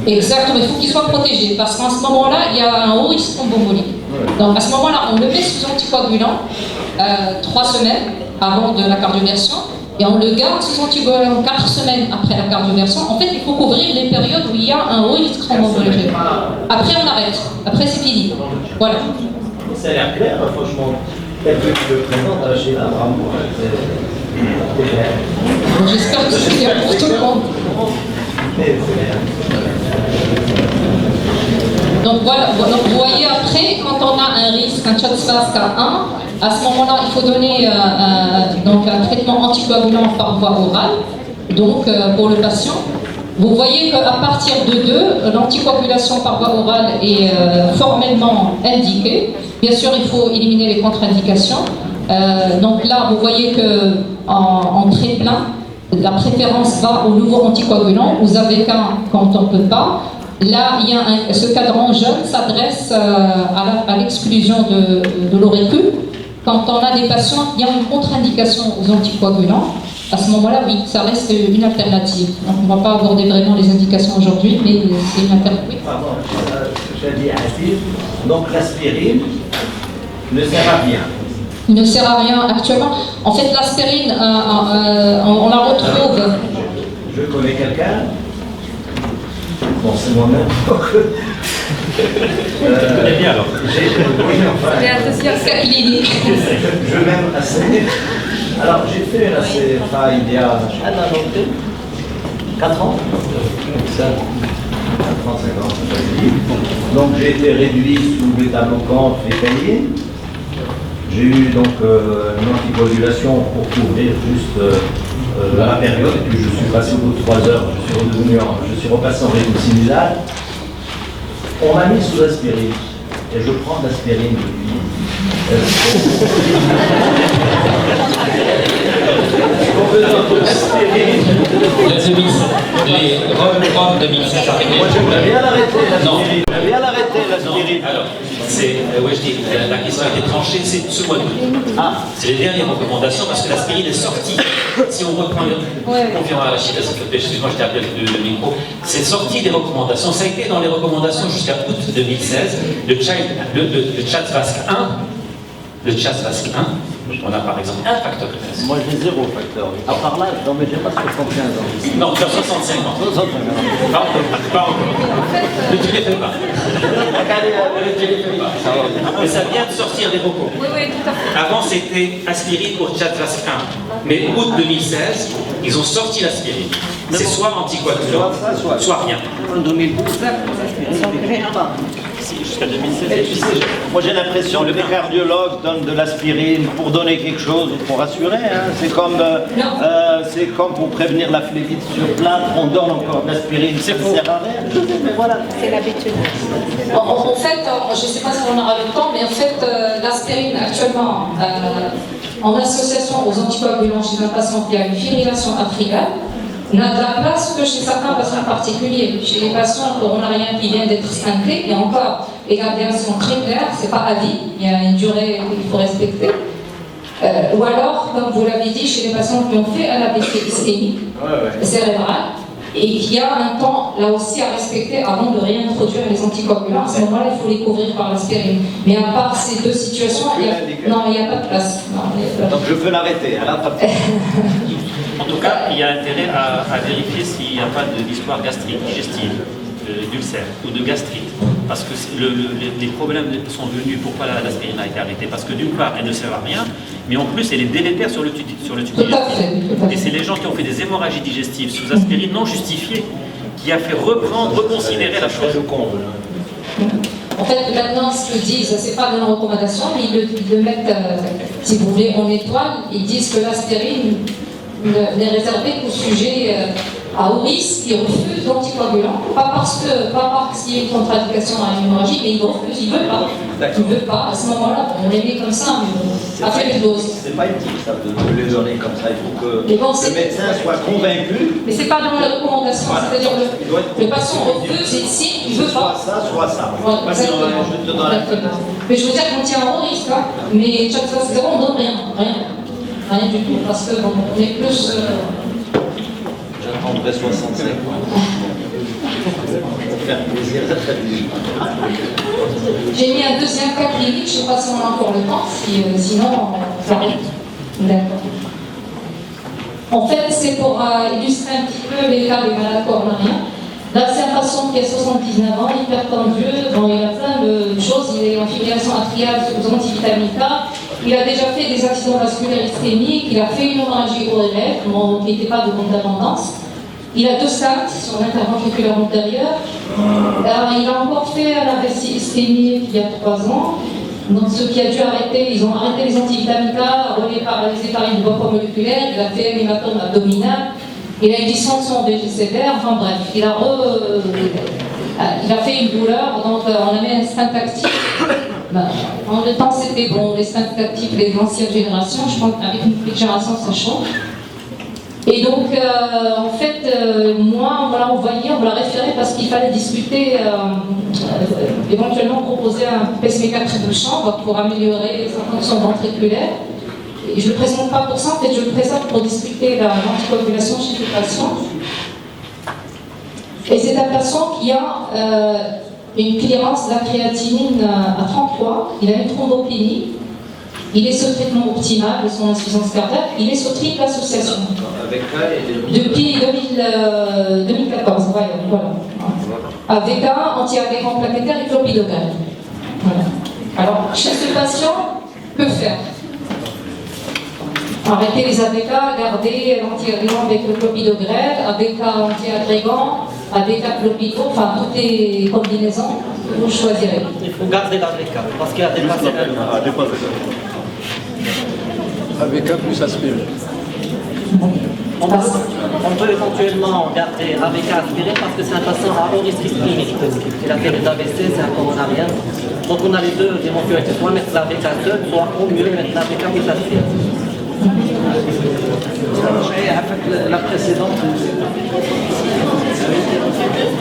exactement, il faut qu'il soit protégé, parce qu'à ce moment-là, il y a un haut risque thromboembolique. Donc à ce moment-là, on le met sous anticoagulant 3 semaines avant de la cardioversion, et on le garde sous anticoagulant 4 semaines après la cardioversion. En fait, il faut couvrir les périodes où il y a un haut risque thromboembolique. Après, on arrête. Après, c'est fini. Voilà. Ça a l'air clair, franchement. Tel que tu le présentes, Rachida, vraiment, c'est clair. J'espère que c'est clair pour tout le monde. Donc voilà, donc vous voyez après, quand on a un risque, un CHA2-VASc à 1, à ce moment-là, il faut donner donc un traitement anticoagulant par voie orale, donc pour le patient. Vous voyez qu'à partir de 2, l'anticoagulation par voie orale est formellement indiquée. Bien sûr, il faut éliminer les contre-indications. Donc là, vous voyez qu'en très plein, la préférence va au nouveau anticoagulant, aux AVK quand on ne peut pas. Là, il y a ce cadran jaune s'adresse à l'exclusion de l'aurécule. Quand on a des patients, il y a une contre-indication aux anticoagulants. à ce moment-là, oui, ça reste une alternative. Donc on ne va pas aborder vraiment les indications aujourd'hui, mais c'est une alternative. Pardon, ce que j'ai dit à Steve, donc l'aspirine ne sert à rien. Il ne sert à rien actuellement. En fait, l'aspirine, on la retrouve. Je connais quelqu'un, bon c'est moi-même, Tu connais bien alors. Je m'aime assez. Alors j'ai fait une ACFA il y a 4 ans. 4 ans, 5 ans, donc j'ai été réduit sous bêta-bloquante fécaline. J'ai eu donc une anticoagulation pour couvrir juste la période, et puis je suis passé au bout de 3 heures, je suis repassé en régime simulal. On m'a mis sous aspirine, et je prends de l'aspirine depuis. Les Rob 2007. Moi j'aimerais bien l'arrêter, l'aspirine. J'aimerais bien l'arrêter, l'aspirine. Alors, je dis, la question a été tranchée, c'est ce mois d'août. C'est les dernières recommandations parce que l'aspirine est sortie. Si on reprend, on verra à la chita, excuse-moi, je t'ai appelé le micro. C'est sorti des recommandations. Ça a été dans les recommandations jusqu'à août 2016. Le CHADS-VASc 1, on a par exemple un facteur de risque. Moi j'ai 0 facteur. À part là, non mais j'ai pas 75 ans. Non, tu as 65 ans. 65 ans. Pas encore. Ne te les fais pas. Ne te les fais pas. Mais ça vient de sortir des recos. Oui, tout à fait. Avant, c'était aspirine pour CHADS-VASc 1. Mais août 2016, ils ont sorti l'aspirine. C'est soit anticoagulant, soit rien. En 2012, Jusqu'à 2016. et tu sais, moi j'ai l'impression que les cardiologues donnent de l'aspirine pour donner quelque chose, pour rassurer. Hein. C'est comme pour prévenir la phlébite sur plâtre, on donne encore de l'aspirine, ça ne sert à rien. Je sais, mais voilà. C'est l'habitude. En fait, je ne sais pas si on aura le temps, mais en fait, l'aspirine actuellement, en association aux anticoagulants chez un patient qui a une fibrillation atriale, n'a de la place que chez certains patients particuliers. Chez les patients coronariens qui viennent d'être stentés, et encore, les gardiens sont très clairs, c'est pas à vie, il y a une durée qu'il faut respecter. Ou alors, comme vous l'avez dit, chez les patients qui ont fait un AVC ischémique cérébral, et qu'il y a un temps, là aussi, à respecter avant de réintroduire les anticoagulants. À ce moment-là, il faut les couvrir par l'aspirine. Mais à part ces deux situations, il n'y a pas de place. Donc je peux l'arrêter. En tout cas, il y a intérêt à vérifier s'il n'y a pas d'histoire gastrique, digestive, d'ulcère ou de gastrite. Parce que les problèmes sont venus, pourquoi l'aspirine a été arrêtée? Parce que d'une part, elle ne sert à rien, mais en plus, elle est délétère sur le tube digestif. Et c'est les gens qui ont fait des hémorragies digestives sous aspirine non justifiées qui a fait reconsidérer la chose. En fait, maintenant, ce qu'ils disent, c'est pas dans la recommandation, mais ils le mettent, si vous voulez, en étoile. Ils disent que l'aspirine n'est réservée qu'aux sujets à haut risque qui refusent l'anticoagulant. Pas parce qu'il y a une contre-indication à une hémorragie, mais ils refusent, ils ne veulent pas. Ils ne veulent pas. À ce moment-là, on les met comme ça, mais à faible dose. C'est pas éthique ça de les donner comme ça. Il faut que le médecin soit convaincu. Mais c'est pas dans la recommandation. Voilà. C'est-à-dire le patient refuse et si il veut pas. Soit ça. Ouais, exactement. Je te donne mais je veux dire qu'on tient un haut risque, hein. Mais chaque fois, c'est on ne donne rien du tout, parce que bon, on est plus. J'attendrai 65 ans. Pour faire plaisir à ta vie. J'ai mis un deuxième cas clinique, je ne sais pas si on a encore le temps, sinon on s'arrête. D'accord. En fait, c'est pour illustrer un petit peu les cas des malades coronariens. Là, c'est un patient qui a 79 ans, hypertendu, bon, il a plein de choses, il est en fibrillation atriale sous antivitamine K, il a déjà fait des accidents vasculaires ischémiques, il a fait une hémorragie ORF, bon, qui n'était pas de grande abondance. Il a 2 stents sur l'interventriculaire antérieur. Il a encore fait un AVC ischémique il y a 3 ans. Donc, ce qui a dû arrêter, ils ont arrêté les antivitamines K, relais paralysés par une voie moléculaire, il a fait un hématome abdominal. Il a une dysfonction végécévaire, enfin bref, il a fait une douleur, donc on a mis un stent actif. En le temps c'était bon, les stents actifs, les anciennes générations, je pense qu'avec une petite génération ça change. Et donc en fait, moi on l'a référé parce qu'il fallait discuter, éventuellement proposer un pacemaker de chambre pour améliorer sa fonction ventriculaire. je ne le présente pas pour ça, en fait, je le présente pour discuter l'anticoagulation chez le patient. Et c'est un patient qui a une cléarance de la créatinine à 33, il a une thrombopénie, il est sous traitement optimal de son insuffisance cardiaque, il est sous triple association. Depuis 2014, voilà. AVK, anti-adhérent plaquettaire et clopidogrel. Voilà. Alors, chez ce patient, que faire? Arrêter les AVK, garder l'anti-agrégant avec le clopidogrel, AVK anti-agrégant, AVK clopido, enfin toutes les combinaisons, vous choisirez. Il faut garder l'AVK parce qu'il a dépassé AVK plus aspirine. on peut éventuellement garder AVK aspiré parce que c'est un patient à haut risque clinique. Il a fait des AVC, c'est un coronarien. Donc on a les deux éventualités, soit mettre l'AVK seul, soit au mieux mettre l'AVK plus aspiré. La précédente.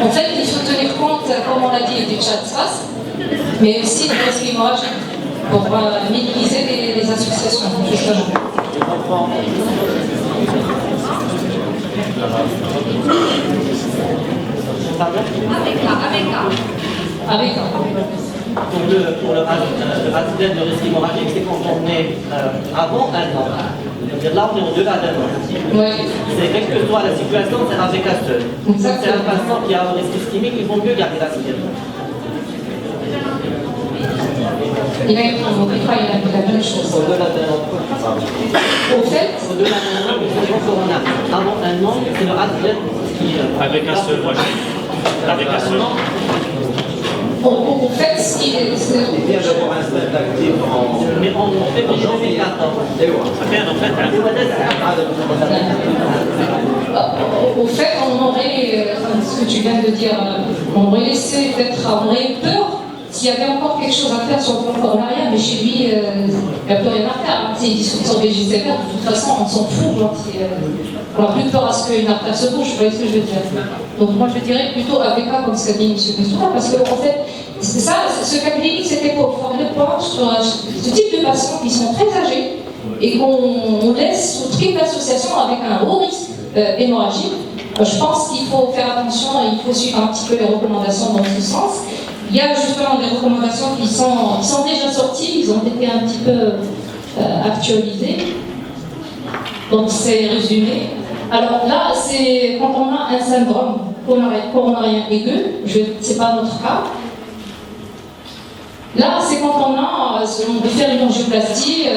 En fait, il faut tenir compte, comme on l'a dit, du chat face, mais aussi du risque hémorragique pour minimiser les associations, justement. Avec Pour le AZN de risque hémorragique, c'est quand on est avant un an. C'est-à-dire là, on est au-delà d'un an. ouais. C'est quelle que soit la situation, c'est AVK seul. Exactement. C'est un patient qui a un risque ischémique, il vaut mieux garder l'aspirine. Il a la même chose. Au-delà d'un an. Au fait, Au-delà d'un an, il faut encore un an. Avant un an, c'est le AZN qui. Avec un seul, moi. Avec un seul. au fait, ce qui est. C'est bien d'avoir un stade actif en. Mais on fait en 2014. Au fait, on aurait, ce que tu viens de dire, on aurait laissé peut-être, on aurait eu peur s'il y avait encore quelque chose à faire sur le plan coronarien, mais chez lui, il n'y a plus rien à faire. S'il dit sur VGCR, de toute façon, on s'en fout. On n'a plus peur à ce qu'une artère se bouge, vous voyez ce que je veux dire. Donc moi, je dirais plutôt AVK comme ce qu'a dit M. Bessoura, parce qu'en fait, c'est ça, ce cas clinique, c'était pour faire le point sur ce type de patients qui sont très âgés et qu'on laisse sous triple association avec un haut risque hémorragique. Je pense qu'il faut faire attention et il faut suivre un petit peu les recommandations dans ce sens. Il y a justement des recommandations qui sont déjà sorties, ils ont été un petit peu actualisées. Donc c'est résumé. Alors là, c'est quand on a un syndrome coronarien aigu, c'est pas notre cas. Là, c'est quand on veut faire une angioplastie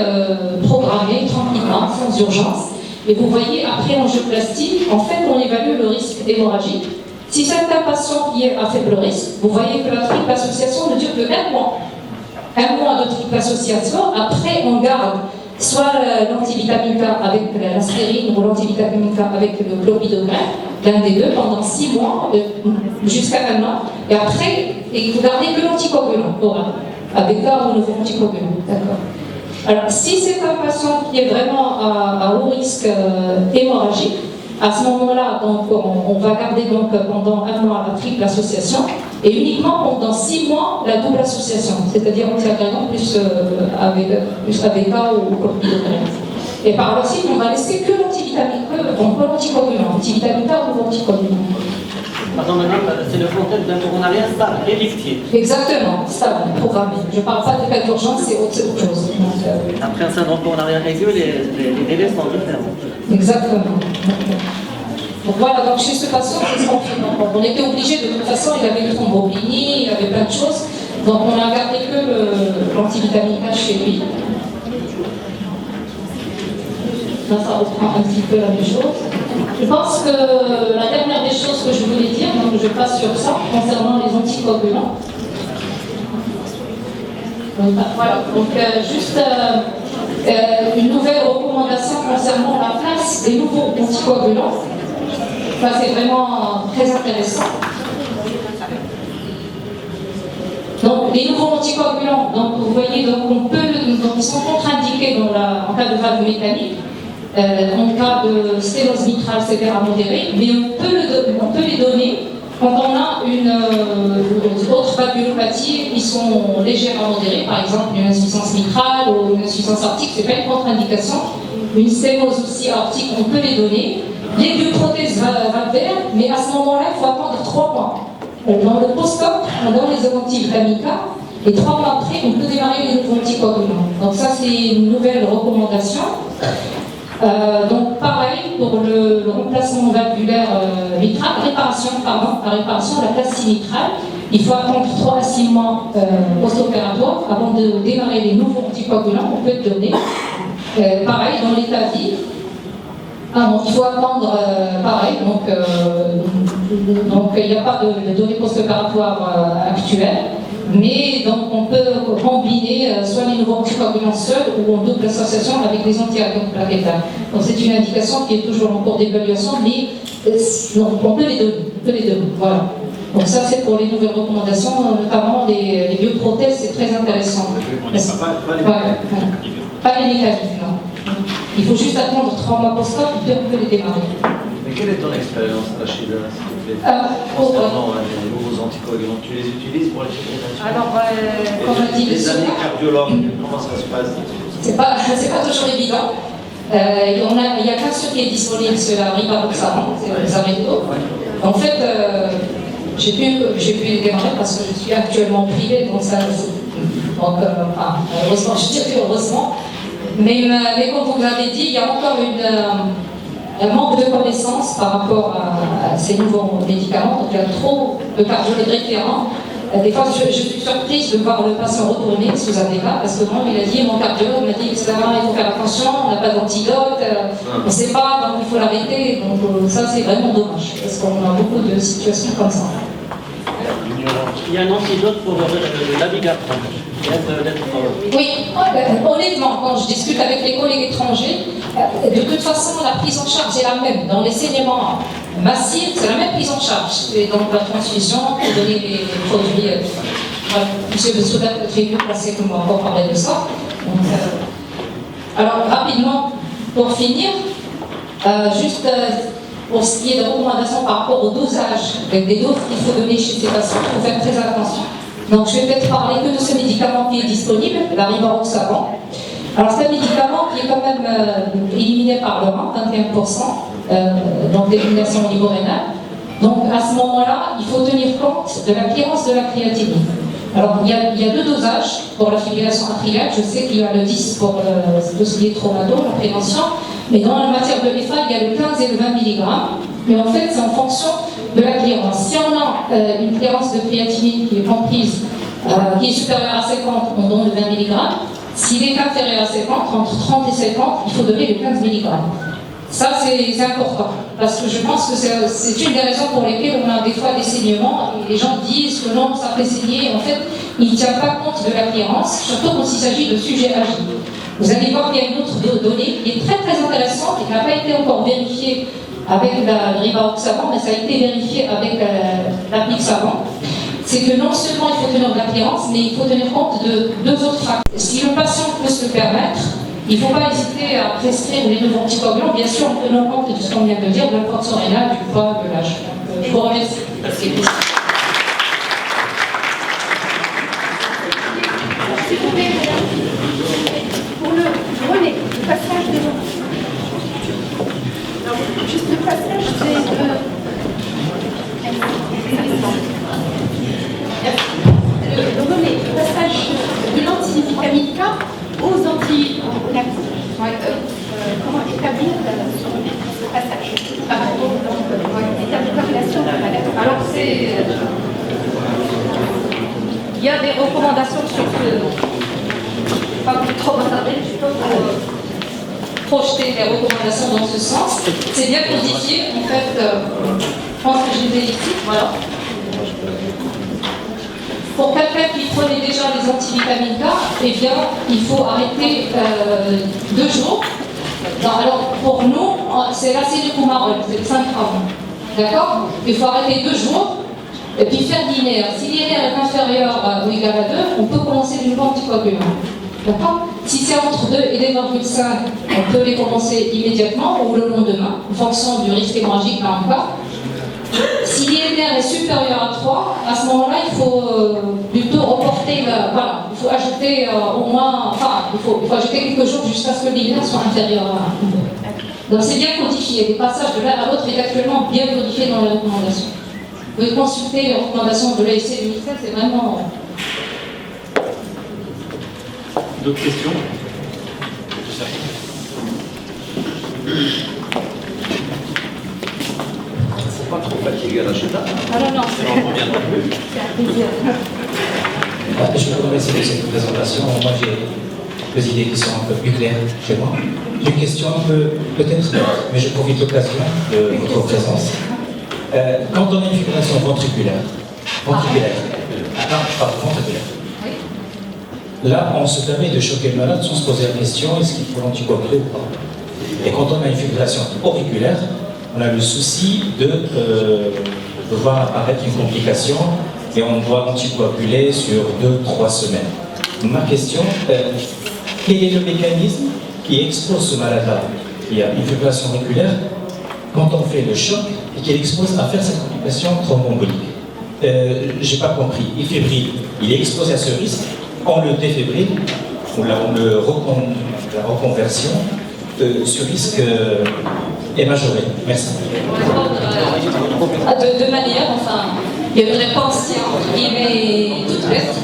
programmée tranquillement, sans urgence. Et vous voyez, après l'angioplastie, en fait, on évalue le risque hémorragique. Si c'est un patient qui est à faible risque, vous voyez que la triple association ne dure que 1 mois. 1 mois de triple association, après on garde soit l'antivitamine K avec l'aspirine ou l'antivitamine K avec le clopidogrel, l'un des deux, pendant 6 mois, jusqu'à 1 an. Et après, vous gardez que l'anticoagulant oral, avec un nouveau anticoagulant. D'accord. Alors, si c'est un patient qui est vraiment à haut risque hémorragique, à ce moment-là, donc, on va garder donc, pendant 1 mois la triple association et uniquement pendant 6 mois la double association, c'est-à-dire anti-agrégant plus AVK ou clopidogrel. Et par la suite, on va laisser que l'antivitamine K, donc l'anticoagulant, antivitamine K ou l'anticoagulant. Pardon, madame, c'est le contexte d'un coronarien stable et liftier. Exactement, stable, programmé. Je ne parle pas de cas d'urgence, c'est autre chose. Donc, Après un syndrome coronarien aigu, les délais sont différents. Exactement. Donc voilà, donc chez ce patient, c'est ce qu'on fait. Donc, on était obligé, de toute façon, il avait une thrombopénie, il avait plein de choses. Donc on a gardé que l'antivitamine K chez lui. Là, ça reprend un petit peu la même chose. Je pense que la dernière des choses que je voulais dire, donc je passe sur ça, concernant les anticoagulants. Donc, voilà, donc juste une nouvelle recommandation concernant la place des nouveaux anticoagulants. Ça, c'est vraiment très intéressant. Donc, les nouveaux anticoagulants, donc, vous voyez, donc, ils sont contre-indiqués en cas de valve mécanique. En cas de sténose mitrale sévère à modérée, mais on peut les donner Quand on a une autre valvulopathie, ils sont légèrement modérés, par exemple une insuffisance mitrale ou une insuffisance aortique, c'est pas une contre-indication. Une sténose aussi aortique, on peut les donner. Les deux prothèses valvaires, mais à ce moment-là, il faut attendre 3 mois. Dans le post-op, on donne les antivitamines K, et 3 mois après, on peut démarrer les nouveaux anticoagulants. Donc ça, c'est une nouvelle recommandation. Donc pareil pour le remplacement valvulaire mitral, la réparation de la plastie mitrale, il faut attendre 3 à 6 mois post-opératoire avant de démarrer les nouveaux anticoagulants qu'on peut donner. Pareil dans l'état vide. Donc il faut attendre pareil, donc il n'y a pas de données post-opératoires actuelles. Mais donc on peut combiner soit les nouveaux anticoagulants seuls ou en double association avec les antiplaquettaires. Donc c'est une indication qui est toujours en cours d'évaluation, mais on peut les donner. Voilà. Donc ça c'est pour les nouvelles recommandations, notamment les bioprothèses, c'est très intéressant. Pas les mécanismes, non. Il faut juste attendre 3 mois post-op et puis on peut les démarrer. Mais quelle est ton expérience, Rachida, s'il te plaît, concernant les nouveaux anticoagulants? Tu les utilises pour la fibrillation? Alors, comme on dit, les années cardiologues, comment ça se passe? C'est pas toujours évident. Il y a qu'un seul qui est disponible, c'est la rivaroxaban, c'est le Xarelto. En fait, j'ai pu les démarrer parce que je suis actuellement privée, donc ça. Donc, heureusement, je dirais heureusement. Mais comme vous l'avez dit, il y a encore un manque de connaissances par rapport à ces nouveaux médicaments. Donc il y a trop de cardiologues référents. Des fois, je suis surprise de voir le patient retourner sous ADK parce que il a dit, mon cardiologue m'a dit, etc., il faut faire attention, on n'a pas d'antidote, on ne sait pas, donc il faut l'arrêter. Donc ça, c'est vraiment dommage parce qu'on a beaucoup de situations comme ça. Il y a un antidote pour l'abigatran. Oui, honnêtement, quand je discute avec les collègues étrangers, de toute façon, la prise en charge est la même. Dans les saignements massifs, c'est la même prise en charge. C'est donc la transfusion pour donner les produits. Monsieur le Soudan fait mieux placé que moi pour parler de ça. Donc, alors, rapidement, pour finir, juste pour ce qui est de recommandations par rapport au dosage des doses qu'il faut donner chez ces patients, il faut faire très attention. Donc je vais peut-être parler que de ce médicament qui est disponible, la rivaroxaban. Alors c'est un médicament qui est quand même éliminé par le rein, 21%, donc d'élimination au niveau rénal. Donc à ce moment-là, il faut tenir compte de la cléarance de la créatinine. Alors il y a 2 dosages pour la fibrillation atriale. Je sais qu'il y a le 10 pour tout ce qui est traumato, la prévention, mais dans la matière de l'EFA, il y a le 15 et le 20 mg. Mais en fait, c'est en fonction de la cléarance. Si on a une cléarance de créatinine qui est comprise, qui est supérieure à 50, on donne le 20 mg. S'il est inférieur à 50, entre 30 et 50, il faut donner le 15 mg. Ça, c'est important, parce que je pense que c'est une des raisons pour lesquelles on a des fois des saignements, et les gens disent que non, ça fait saigner, en fait, il ne tient pas compte de la cléarance, surtout quand il s'agit de sujets âgés. Vous allez voir qu'il y a une autre donnée qui est très très intéressante et qui n'a pas été encore vérifiée avec la rivaroxaban, mais ça a été vérifié avec l'apixaban. C'est que non seulement il faut tenir de la cléarance, mais il faut tenir compte de 2 autres facteurs. Si le patient peut se le permettre, il ne faut pas hésiter à prescrire les nouveaux anticoagulants, bien sûr en tenant compte de ce qu'on vient de dire, de la force rénale, du poids, de l'âge. Je vous remercie. Merci. S'il vous plaît, pour le relais, le passage de juste le passage le relais, le passage de l'antivitamine K aux comment établir ce passage par rapport établir la relation de la maladie. Alors il y a des recommandations sur ce. Pas trop m'attarder, je peux projeter les recommandations dans ce sens. C'est bien codifié, en fait, je pense que je les ai ici, voilà. Pour quelqu'un qui prenait déjà les antivitamines K, eh bien, il faut arrêter 2 jours. Alors, pour nous, c'est la sélécomarol, c'est le 5 grammes. D'accord? Il faut arrêter 2 jours, et puis faire l'INR. Si l'INR est inférieur ou égal à 2, on peut commencer les nouveaux anticoagulants. D'accord? Si c'est entre 2 et 2,5, on peut les commencer immédiatement ou le lendemain, en fonction du risque hémorragique, là encore. Si l'INR est supérieur à 3, à ce moment-là, il faut plutôt reporter, voilà, il faut ajouter au moins, enfin, il faut ajouter quelques jours jusqu'à ce que l'INR soit inférieur à 1. Donc c'est bien codifié. Les passages de l'un à l'autre est actuellement bien codifié dans les recommandations. Vous pouvez consulter les recommandations de l'ASC 2007, c'est vraiment... D'autres questions? Pas trop fatigué à la chute. Ah non, non. C'est un plaisir. Je vous remercie de cette présentation. Moi, j'ai des idées qui sont un peu plus claires chez moi. J'ai une question un peu, peut-être, mais je profite de l'occasion de votre présence. Quand on a une fibrillation ventriculaire, là, on se permet de choquer le malade sans se poser la question est-ce qu'il faut l'anticoaguler ou pas. Et quand on a une fibrillation auriculaire, on a le souci de voir apparaître une complication et on doit anticoaguler sur 2-3 semaines. Ma question, quel est le mécanisme qui expose ce malade-là, qui a une fibrillation auriculaire, quand on fait le choc et qui l'expose à faire cette complication thromboembolique? J'ai pas compris. Il fébrile, il est exposé à ce risque, on le défébrile, la reconversion, ce risque est majoré. Merci. De deux manières, enfin, il y a une réponse qui est entre guillemets toute faite.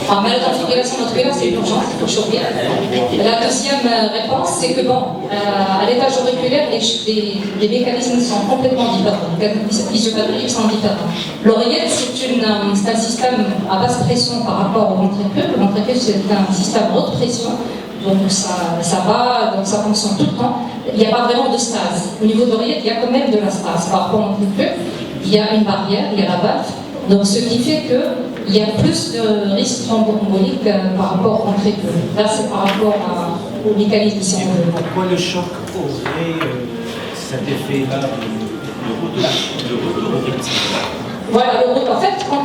En maladie de fibrillation ventriculaire, c'est une urgence, il faut choper. La deuxième réponse, c'est que bon, à l'étage auriculaire, les mécanismes sont complètement différents. Les physiopathologiques sont différents. L'oreillette, c'est un système à basse pression par rapport au ventricule. Le ventricule, c'est un système à haute pression. Donc ça va, donc ça fonctionne tout le temps. Il n'y a pas vraiment de stase. Au niveau de l'oreillette, il y a quand même de la stase. Par rapport au ventricule, il y a une barrière, il y a la valve. Donc ce qui fait qu'il y a plus de risques thromboemboliques par rapport au ventricule. Là, c'est par rapport au mécanisme ici. Pourquoi le choc aurait cet effet-là de retour au rythme? Voilà, en fait, quand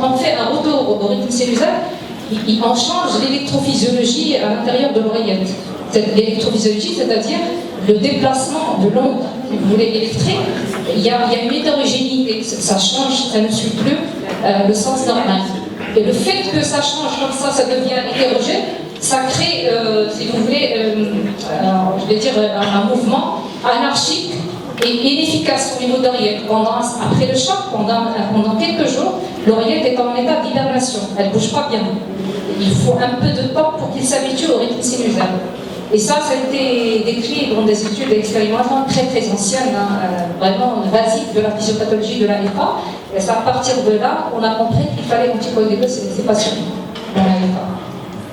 on fait un retour au rythme cellulaire, on change l'électrophysiologie à l'intérieur de l'oreillette. L'électrophysiologie, c'est-à-dire le déplacement de l'onde, si vous voulez, électrique, il y a une hétérogénéité, ça change, ça ne suit plus le sens normal. Et le fait que ça change comme ça devient hétérogène, ça crée, si vous voulez, je vais dire un mouvement anarchique et inefficace au niveau de l'oreillette. Après le choc, pendant quelques jours, l'oreillette est en état d'hibernation, elle ne bouge pas bien. Il faut un peu de temps pour qu'il s'habitue au rythme sinusal. Et ça a été décrit dans des études expérimentales très anciennes, vraiment basiques de la physiopathologie de la FA. Et c'est à partir de là qu'on a compris qu'il fallait anticoaguler ces patients dans la FA.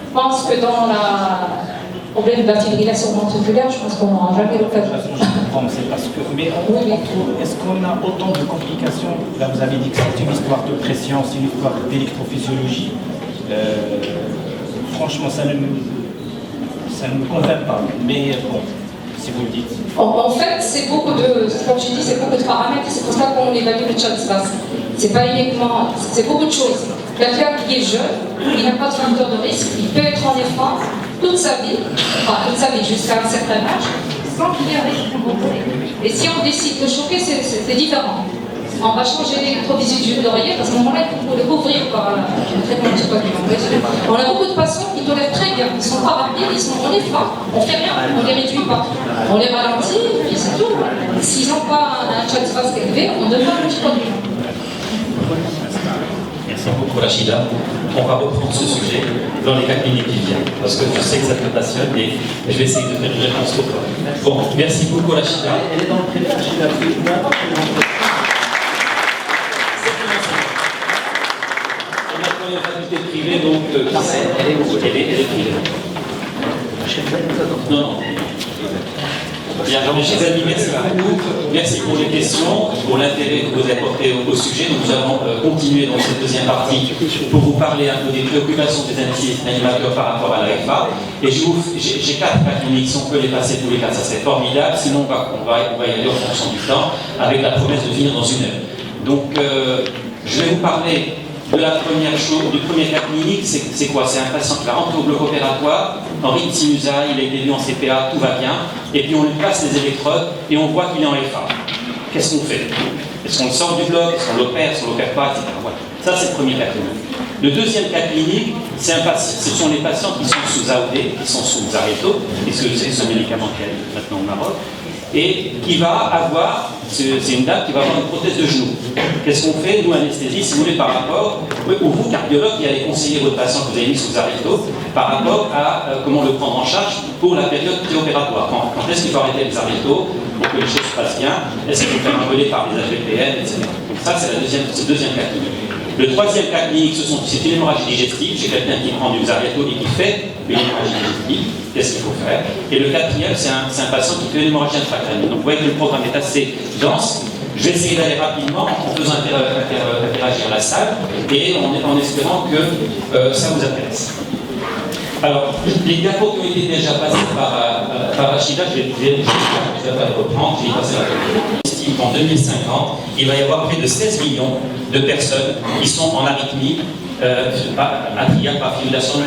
Je pense que dans le problème de la fibrillation ventriculaire, je pense qu'on n'aura jamais l'occasion. Je comprends, c'est parce que. Mais est-ce qu'on a autant de complications? Là, vous avez dit que c'est une histoire de pression, c'est une histoire d'électrophysiologie. Franchement, ça ne me convainc pas. Mais bon, si vous le dites. En fait, c'est beaucoup de, comme je dis, c'est beaucoup de paramètres. C'est pour ça qu'on évalue le chat space. C'est pas uniquement, c'est beaucoup de choses. Quelqu'un qui est jeune, il n'a pas de facteur de risque, il peut être en effrance toute sa vie, jusqu'à un certain âge, sans qu'il y ait un risque thromboembolique. Et si on décide de choquer, c'est différent. On va changer l'électrophysiologie de l'oreiller, parce qu'à ce moment-là, il faut le couvrir par le traitement anticoagulant. On a beaucoup de patients qui tolèrent très bien, ils ne sont pas rapides, ils sont en effrance, on ne fait rien, on ne les réduit pas. On les ralentit, et c'est tout. S'ils n'ont pas un chat space élevé, on devrait l'anticoagulant. Merci beaucoup Rachida. On va reprendre ce sujet dans les 4 minutes qui viennent, parce que je sais que ça te passionne et je vais essayer de faire une réponse pour toi. Bon, merci beaucoup Rachida. Elle est dans le privé, Rachida. On a une faculté privée, donc elle est privée. Non. Bien, mes chers amis, merci beaucoup. Merci pour les questions, pour l'intérêt que vous avez porté au sujet. Donc, nous allons continuer dans cette deuxième partie pour vous parler un peu des préoccupations des animateurs par rapport à la FA. Et j'ai 4 cas cliniques, si on peut les passer tous les 4, ça serait formidable. Sinon, on va y aller en fonction du temps, avec la promesse de finir dans 1 heure. Donc, je vais vous parler de la première chose, du premier cas clinique. C'est quoi? C'est un patient qui va rentrer au bloc opératoire, en rythme sinusal, il a été vu en CPA, tout va bien, et puis on lui passe les électrodes et on voit qu'il est en FA. qu'est-ce qu'on fait? Est-ce qu'on le sort du bloc? Est-ce qu'on l'opère? Est-ce qu'on l'opère pas? Etc. Voilà. Ça, c'est le premier cas clinique. Le deuxième cas clinique, ce sont les patients qui sont sous AOD, qui sont sous Xarelto, puisque c'est ce médicament qu'il y a maintenant au Maroc, et qui va avoir, c'est une dame qui va avoir une prothèse de genou. Qu'est-ce qu'on fait, nous, anesthésie, si vous voulez, par rapport au vous, cardiologue, qui allez conseiller votre patient que vous avez mis sous Xarelto, par rapport à comment le prendre en charge pour la période préopératoire. Quand est-ce qu'il faut arrêter le Xarelto pour que les choses se passent bien? Est-ce qu'il faut faire engueuler par les HVPN, etc. Donc ça, c'est le deuxième cas clinique. Le troisième cas clinique, c'est une hémorragie digestive. J'ai quelqu'un qui prend du Xarelto et qui fait une hémorragie digestive. Qu'est-ce qu'il faut faire? Et le quatrième, c'est un patient qui fait une hémorragie intracrânienne. Donc vous voyez que le programme est assez dense. Je vais essayer d'aller rapidement en faisant interagir la salle et en espérant que ça vous intéresse. Alors, les diapos qui ont été déjà passés par Rachida, je vais pas le reprendre, je vais y passer la on estime qu'en 2050, il va y avoir près de 16 millions de personnes qui sont en arythmie atriale par fibrillation,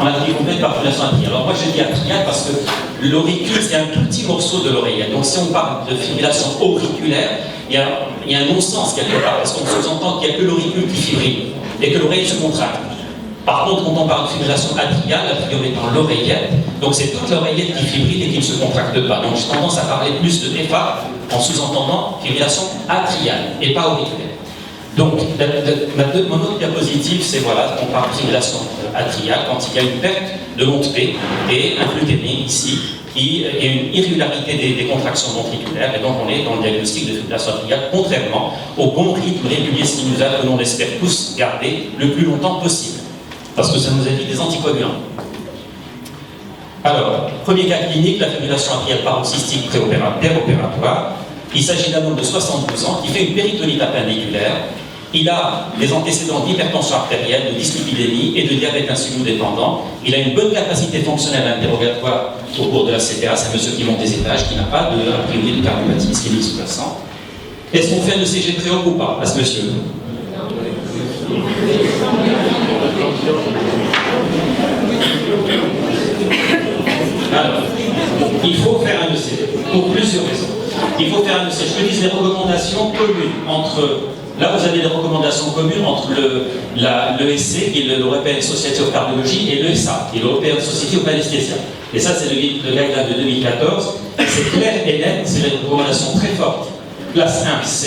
en arythmie complète par fibrillation atriale. Alors moi je dis atriale parce que l'auricule c'est un tout petit morceau de l'oreillette. Donc si on parle de fibrillation auriculaire, il y a un non-sens quelque part, parce qu'on sous-entend qu'il n'y a que l'auricule qui fibrille et que l'oreille se contracte. Par contre, quand on parle de fibrillation atriale, la figure est dans l'oreillette, donc c'est toute l'oreillette qui fibrille et qui ne se contracte pas. Donc j'ai tendance à parler plus de FA en sous-entendant fibrillation atriale et pas auriculaire. Donc mon autre diapositive, c'est voilà, on parle de fibrillation atriale quand il y a une perte de l'onde P et un flux ténique ici, et une irrégularité des contractions ventriculaires, et donc on est dans le diagnostic de fibrillation atriale, contrairement au bon rythme régulier sinusal que l'on espère tous garder le plus longtemps possible. Parce que ça nous évite des anticoagulants. Alors, premier cas clinique, la fibrillation atriale paroxystique préopératoire. Il s'agit d'un homme de 72 ans qui fait une péritonite appendiculaire. Il a des antécédents d'hypertension artérielle, de dyslipidémie et de diabète insulino-dépendant. Il a une bonne capacité fonctionnelle interrogatoire au cours de la CPA. C'est un monsieur qui monte des étages, qui n'a pas a priori de cardiopathie ischémique sous-jacente. Est-ce qu'on fait un ECG préop ou pas à ce monsieur? Alors, il faut faire un ECG pour plusieurs raisons. Il faut faire un ECG. Je te dis des recommandations communes entre. Là, vous avez des recommandations communes entre l'ESC, qui est l'European Society of Cardiology, et l'ESA, qui est l'European Society of Anesthesia. Et ça, c'est le guideline de 2014. C'est clair et net, c'est des recommandations très fortes. Classe 1C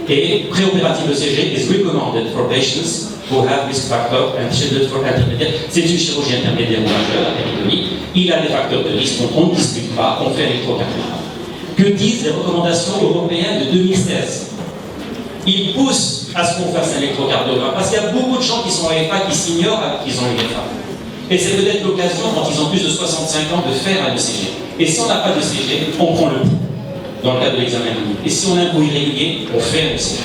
et préopérative ECG is recommended for patients who have risk factor and scheduled for intermédiaire. C'est une chirurgie intermédiaire majeure, la péritonie. Il a des facteurs de risque, donc on ne discute pas, on fait l'électrocardiogramme. Que disent les recommandations européennes de 2016? Ils poussent à ce qu'on fasse un électrocardiogramme, parce qu'il y a beaucoup de gens qui sont en FA qui s'ignorent qu'ils ont une FA. Et c'est peut-être l'occasion, quand ils ont plus de 65 ans, de faire un ECG. Et si on n'a pas d'ECG, on prend le pouls dans le cadre de l'examen clinique. Et si on a un pouls irrégulier, on fait un ECG.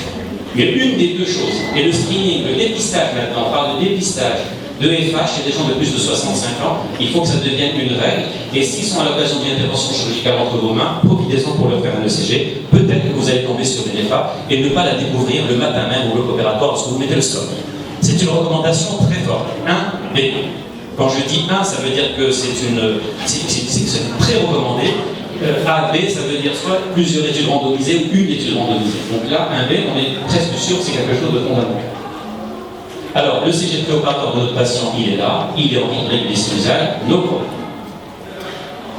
Il y a une des deux choses. Et le screening, le dépistage maintenant, on parle de dépistage de FH chez des gens de plus de 65 ans, il faut que ça devienne une règle. Et s'ils sont à l'occasion d'une intervention chirurgicale entre vos mains, profitez-en pour leur faire un ECG. Peut-être que vous allez tomber sur une FA et ne pas la découvrir le matin même au bloc opératoire lorsque vous mettez le stop. C'est une recommandation très forte. 1B. Quand je dis 1, ça veut dire que c'est très recommandé. A, B, ça veut dire soit plusieurs études randomisées ou une étude randomisée. Donc là, 1B, on est presque sûr que c'est quelque chose de fondamental. Alors, le CG préopératoire de notre patient, il est là, il est en rythme sinusal, no problem.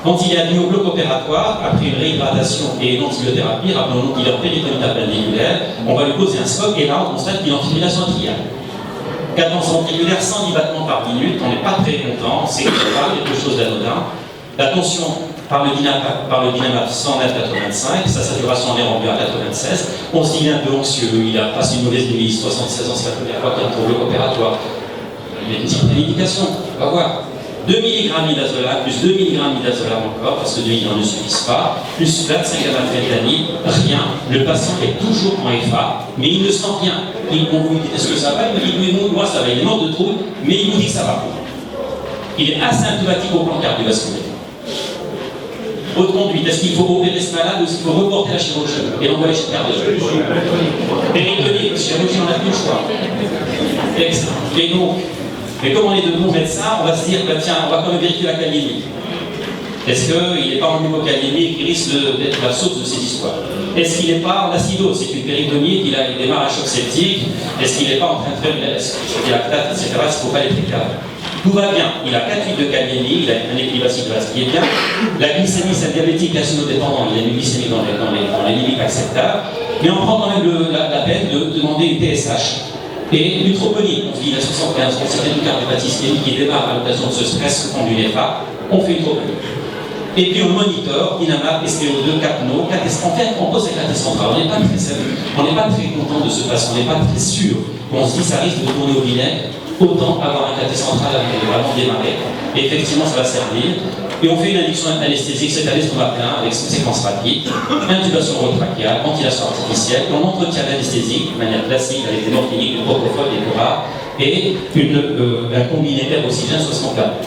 Quand il est admis au bloc opératoire, après une réhydratation et une antibiothérapie, rappelons-nous qu'il est en péritonite appendiculaire, on va lui poser un scope et là, on constate qu'il est en fibrillation atriale. Cadence ventriculaire 110 battements par minute, on n'est pas très content, c'est quelque chose d'anodin. La tension par le dynamap 109-85, sa saturation en air ambiant à 96. On se dit qu'il est un peu anxieux, il a passé une mauvaise nuit, 76 ans, c'est la première fois qu'il entre au bloc opératoire. Il y a une petite indication, on va voir. 2 mg midazolam, plus 2 mg midazolam encore, parce que 2 mg ne suffisent pas, plus 25 grammes d'amphétamine, rien. Le patient est toujours en FA, mais il ne sent rien. On vous dit est-ce que ça va? Il me dit oui, moi ça va, il est mort de trouble, mais il nous dit que ça va. Il est asymptomatique au plan cardiovasculaire. Haute conduite, est-ce qu'il faut opérer ce malade ou est-ce qu'il faut reporter la chirurgie et l'envoyer chez le cardiologue? Péritonique, la chirurgie, on n'a plus le choix. Excellent. Et donc, mais comme on est de bons médecins, on va se dire, bah, tiens, on va quand même vérifier la calibre. Est-ce qu'il n'est pas en hypokaliémie et qui risque d'être la source de ces histoires? Est-ce qu'il n'est pas en acidose? C'est une péritonite, il démarre un choc septique. Est-ce qu'il n'est pas en train de faire des lactates, etc. Il ne faut pas les tricades. Tout va bien. Il a 4 de kaliémie, il a un équilibre acide-base qui est bien. La glycémie, c'est un diabétique insulino-dépendant, il a une glycémie dans les limites acceptables. Mais on prend quand même la peine de demander une TSH. Et l'utroponie, on se dit la 75, on sait une cardiopathie ischémique qui démarre à l'occasion de ce stress sous fond du NEFA, on fait utroponie. Et puis on monitor, Dynamap, SPO2, CAPNO, en fait on pose la question centrale, on n'est pas très sérieux, on n'est pas très content de ce patient, on n'est pas très sûr, on se dit ça risque de tourner au vinaigre, autant avoir un cathé central avec vraiment démarré, et effectivement ça va servir. Et on fait une induction anesthésique, cette année ce qu'on va plein avec une séquence rapide, intubation retrachéale, ventilation artificielle, et on entretient l'anesthésie de manière classique avec des morphiniques, du propofol, des courats, et un combiné air-oxygène 64.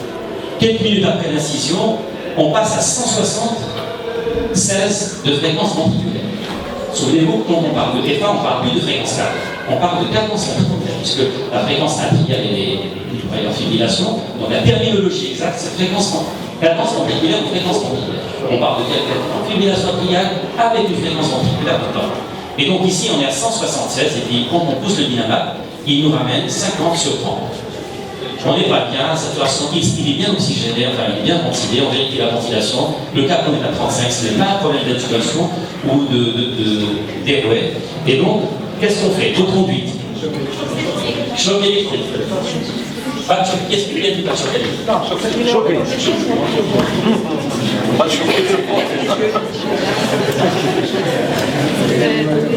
Quelques minutes après l'incision, on passe à 176 de fréquence ventriculaire. Souvenez-vous, quand on parle de TFA, on ne parle plus de fréquence 4, on parle de cadence ventriculaire, puisque la fréquence atriale et la fibrillation, donc la terminologie exacte, c'est fréquence ventriculaire ou fréquence ventriculaire. On parle de fibrillation atriale avec une fréquence ventriculaire de temps. Et donc ici, on est à 176, et puis quand on pousse le Dynamap, il nous ramène 50 sur 30. On n'est pas bien, la saturation X, il est bien oxygéné, enfin il est bien ventilé, on vérifie la ventilation. Le cap on est à 35, ce n'est pas un problème d'intubation ou d'érouet. Et donc, qu'est-ce qu'on fait? Auto-conduite. Choc électrique. Pas de choc, qu'est-ce qu'il y a du pas de choc électrique? Non, choc électrique. Pas de choc électrique.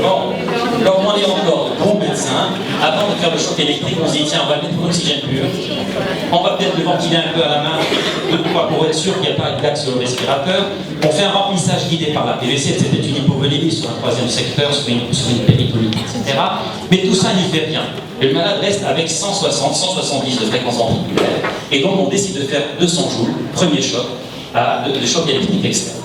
Bon, comme on est encore de bons médecins, avant de faire le choc électrique, on se dit tiens, on va mettre de l'oxygène pur. On va peut-être le ventiler un peu à la main, pour être sûr qu'il n'y a pas d'axe sur le respirateur. On fait un remplissage guidé par la PVC, c'était une hypovolémie sur un troisième secteur, sur une péritonite, etc. Mais tout ça n'y fait rien. Et le malade reste avec 160, 170 de fréquence ventriculaire. Et donc on décide de faire 200 joules, premier choc, de choc électrique externe.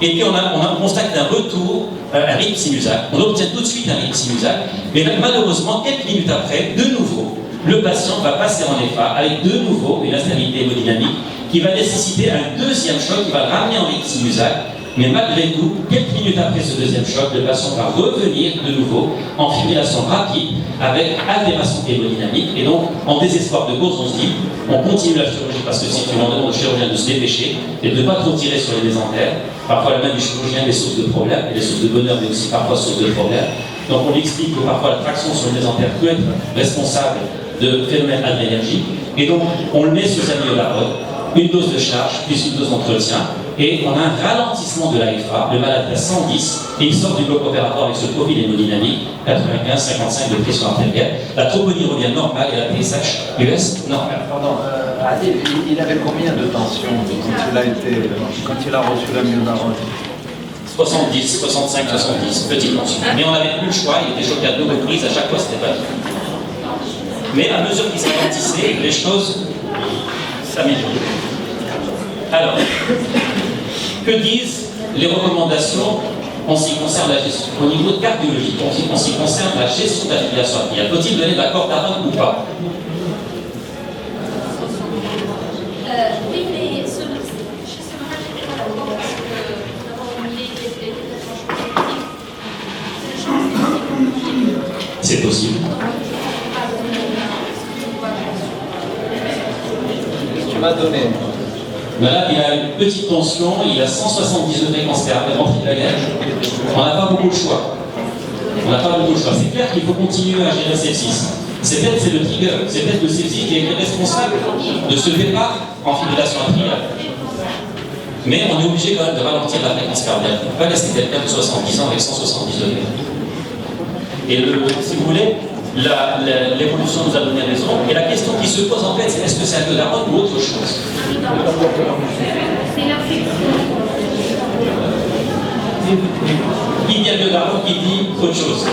Et puis on constate un retour, un rythme sinusal. On obtient tout de suite un rythme sinusal, mais malheureusement, quelques minutes après, de nouveau, le patient va passer en EFA avec de nouveau une instabilité hémodynamique qui va nécessiter un deuxième choc qui va le ramener en rythme sinusal. Mais malgré tout, quelques minutes après ce deuxième choc, le patient va revenir de nouveau en fibrillation rapide avec altération hémodynamique. Et donc, en désespoir de cause, on se dit, on continue la chirurgie parce que si tu demandes au chirurgien de se dépêcher et de ne pas trop tirer sur les mésentères, parfois la main du chirurgien est source de problèmes, et des sources de bonheur, mais aussi parfois source de problèmes. Donc on explique que parfois la traction sur le mésentère peut être responsable de phénomènes adrénergiques. Et donc, on le met sous amiodarone, une dose de charge, plus une dose d'entretien, et on a un ralentissement de l'AFA, le malade est à 110, et il sort du bloc opératoire avec ce profil hémodynamique, 95-55 de pression artérielle, la troponie revient normale et la TSH US normale. Pardon, Adil, il avait combien de tension quand il a reçu la myodarone? 70, 65, 70, petite tension. Mais on n'avait plus le choix, il était choqué à 2 reprises, à chaque fois c'était pas bien. Mais à mesure qu'il s'alentissaient, les choses s'améliorent. Alors, que disent les recommandations en ce qui concerne la gestion, au niveau de cardiologie, en ce qui concerne la gestion de la fibrillation atriale? Faut-il donner de la cordarone ou pas? Oui, mais chez ce malade, j'étais pas d'accord parce que d'abord, il est C'est possible. Tu m'as donné. Malade, il a une petite tension, il a 170 de fréquence ventriculaire. On n'a pas beaucoup de choix. C'est clair qu'il faut continuer à gérer le sepsis. C'est le trigger, c'est peut-être le sepsis qui est responsable de ce départ en fibrillation atriale. Mais on est obligé quand même de ralentir la fréquence cardiaque. On ne peut pas laisser quelqu'un de 70 ans avec 170 degrés. Et si vous voulez, l'évolution nous a donné raison. Et la question qui se pose en fait, c'est est-ce que c'est un myodarone ou autre chose? C'est l'infection. Il y a un myodarone qui dit autre chose.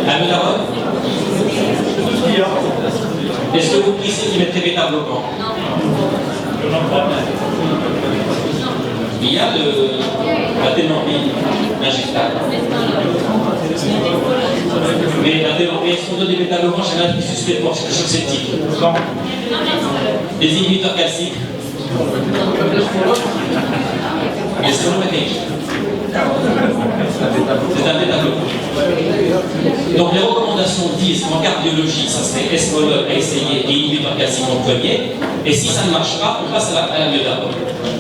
Un myodarone? Est-ce que vous glissez qui mettrait bêta-bloquant? Non. Il y a la ténormine injectable. Mais la ténormine, est-ce qu'on donne des bêta-bloquants chez un qui suspect pour le choc septique? Des inhibiteurs calciques? C'est un bêta-bloquant. Donc les recommandations disent qu'en cardiologie, ça serait esmolol à essayer et inhibiteur calcium en premier, et si ça ne marche pas, on passe à la myodarone.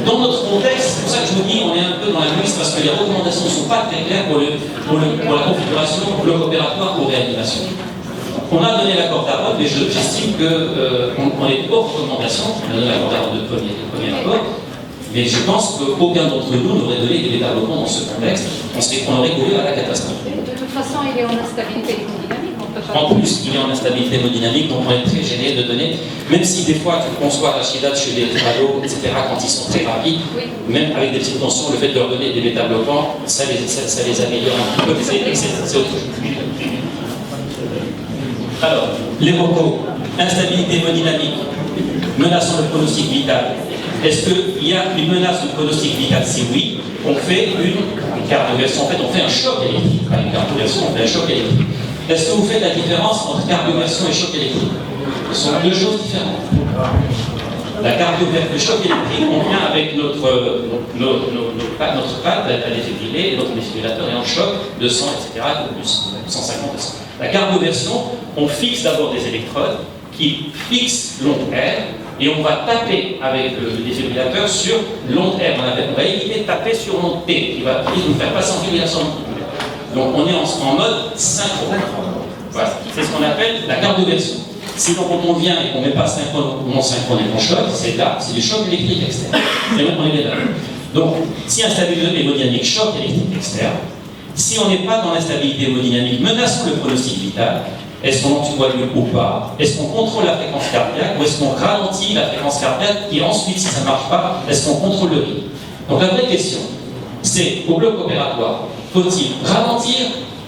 Dans notre contexte, c'est pour ça que je vous dis, on est un peu dans la glisse parce que les recommandations ne sont pas très claires pour la configuration bloc opératoire ou réanimation. On a donné l'accord d'Aaron, mais j'estime qu'on est hors recommandation. On a donné l'accord d'Aaron de premier accord. Mais je pense qu'aucun d'entre nous n'aurait donné des bêta-bloquants dans ce contexte. On aurait couru à la catastrophe. De toute façon, il est en instabilité hémodynamique. En plus, il est en instabilité hémodynamique, donc on est très gêné de donner, même si des fois tu conçois l'arachidate chez les trados, etc., quand ils sont très rapides, même avec des petites tensions, le fait de leur donner des bêta-bloquants, ça les améliore un peu, mais c'est autre chose. Alors, les recos, instabilité hémodynamique, menaçant le pronostic vital. Est-ce qu'il y a une menace de pronostic vital? Si oui, on fait une cardioversion. En fait, on fait un choc électrique. Pas une cardioversion, on fait un choc électrique. Est-ce que vous faites la différence entre cardioversion et choc électrique? Ce sont deux choses différentes. Le choc électrique, on vient avec notre patte à défibriller, et notre défibrillateur est en choc de 100, etc., plus 150, 200. La cardioversion, on fixe d'abord des électrodes qui fixent l'onde R, et on va taper avec le défibrillateur sur l'onde R. On va éviter de taper sur l'onde T, qui va nous faire passer en fibrillation ventriculaire. Donc on est en mode synchro. Voilà. C'est ce qu'on appelle la cardioversion. Sinon, quand on vient et qu'on ne met pas synchrone ou non synchrone et qu'on choque, c'est là, c'est du choc électrique externe. C'est même on est là. Donc, si instabilité hémodynamique, choc électrique externe, si on n'est pas dans l'instabilité hémodynamique menaçant le pronostic vital, est-ce qu'on anticoagule ou pas? Est-ce qu'on contrôle la fréquence cardiaque ou est-ce qu'on ralentit la fréquence cardiaque et ensuite, si ça ne marche pas, est-ce qu'on contrôle le rythme? Donc la vraie question, c'est au bloc opératoire, faut-il ralentir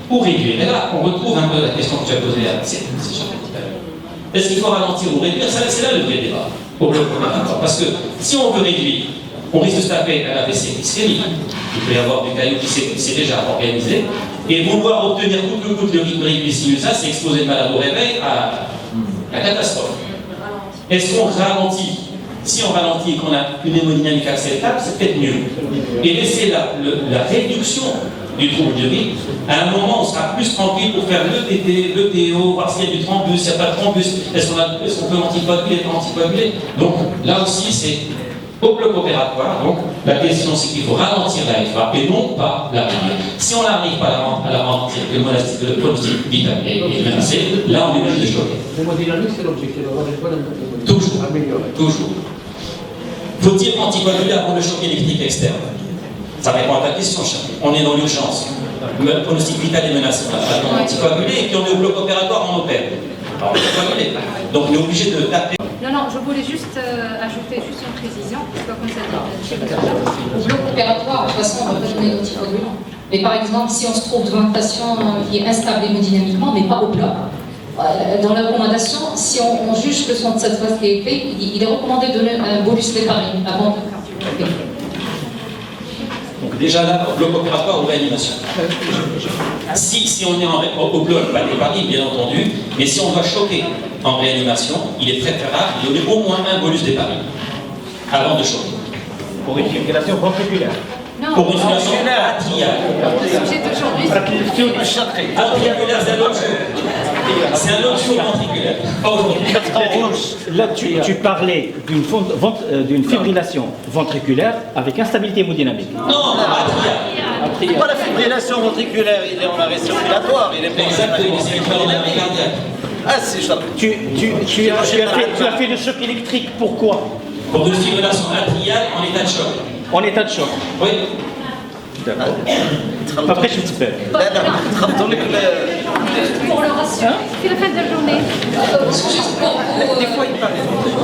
ou réduire? Et là, on retrouve un peu la question que tu as posée à est-ce qu'il faut ralentir ou réduire? C'est là le vrai débat au bloc opératoire. Parce que si on veut réduire, on risque de se taper un AVC ischémique. Il peut y avoir du caillou qui s'est déjà organisé. Et vouloir obtenir coûte que coûte le rythme régulier sinusal, c'est exposer le malade au réveil à la catastrophe. Est-ce qu'on ralentit? Si on ralentit et qu'on a une hémodynamique acceptable, c'est peut-être mieux. Et laisser la réduction du trouble du rythme, à un moment, on sera plus tranquille pour faire le TT, le TO, voir s'il y a du thrombus, s'il n'y a pas de thrombus, est-ce qu'on peut anticoaguler, pas anticoaguler? Donc là aussi, c'est au bloc opératoire. Donc la question, c'est qu'il faut ralentir la FA et non pas la réduire. Si on n'arrive pas à la ralentir, que le pronostic vital est menacé, là on est obligé de choquer. L'hémodynamique, c'est l'objectif, d'avoir une bonne toujours. Toujours. Faut-il anticoaguler avant le choc électrique externe? Ça répond à ta question, cher. On est dans l'urgence. Le pronostic vital est menacé. On a pas anticoagulé et puis on est au bloc opératoire, on opère. Alors, on peut coaguler. Donc on est obligé de taper. Non, je voulais juste ajouter une précision, comme ça dit. Au bloc opératoire, de toute façon, on ne va pas donner d'anticoagulant. Mais par exemple, si on se trouve devant un patient qui est instable hémodynamiquement, mais pas au bloc, dans la recommandation, si on juge que son de cette phase qui est fait, il est recommandé de donner un bolus d'héparine avant de cardiologie. Donc déjà là, au bloc opératoire ou réanimation. Si on est au bloc, pas d'héparine bien entendu, mais si on doit choquer en réanimation, il est préférable de donner au moins un bolus d'héparine avant de choquer. Pour une fibrillation ventriculaire. Non, pour une fibrillation atriale. Le sujet d'aujourd'hui, Ventriculaire, c'est un autre chose. C'est un autre chose ventriculaire. Pas aujourd'hui. Là, tu parlais d'une fibrillation ventriculaire avec instabilité hémodynamique. Non, atriale. C'est pas la fibrillation ventriculaire, il est en arrêt circulatoire, il est pas exactement, c'est une fibrillation cardiaque. Ah, c'est ça. Tu as fait le choc électrique, pourquoi? Pour une fibrillation atriale en état de choc. En état de choc. Oui. Après, je te fais. pour le ratio, c'est la fin de la journée. Des fois, il parle de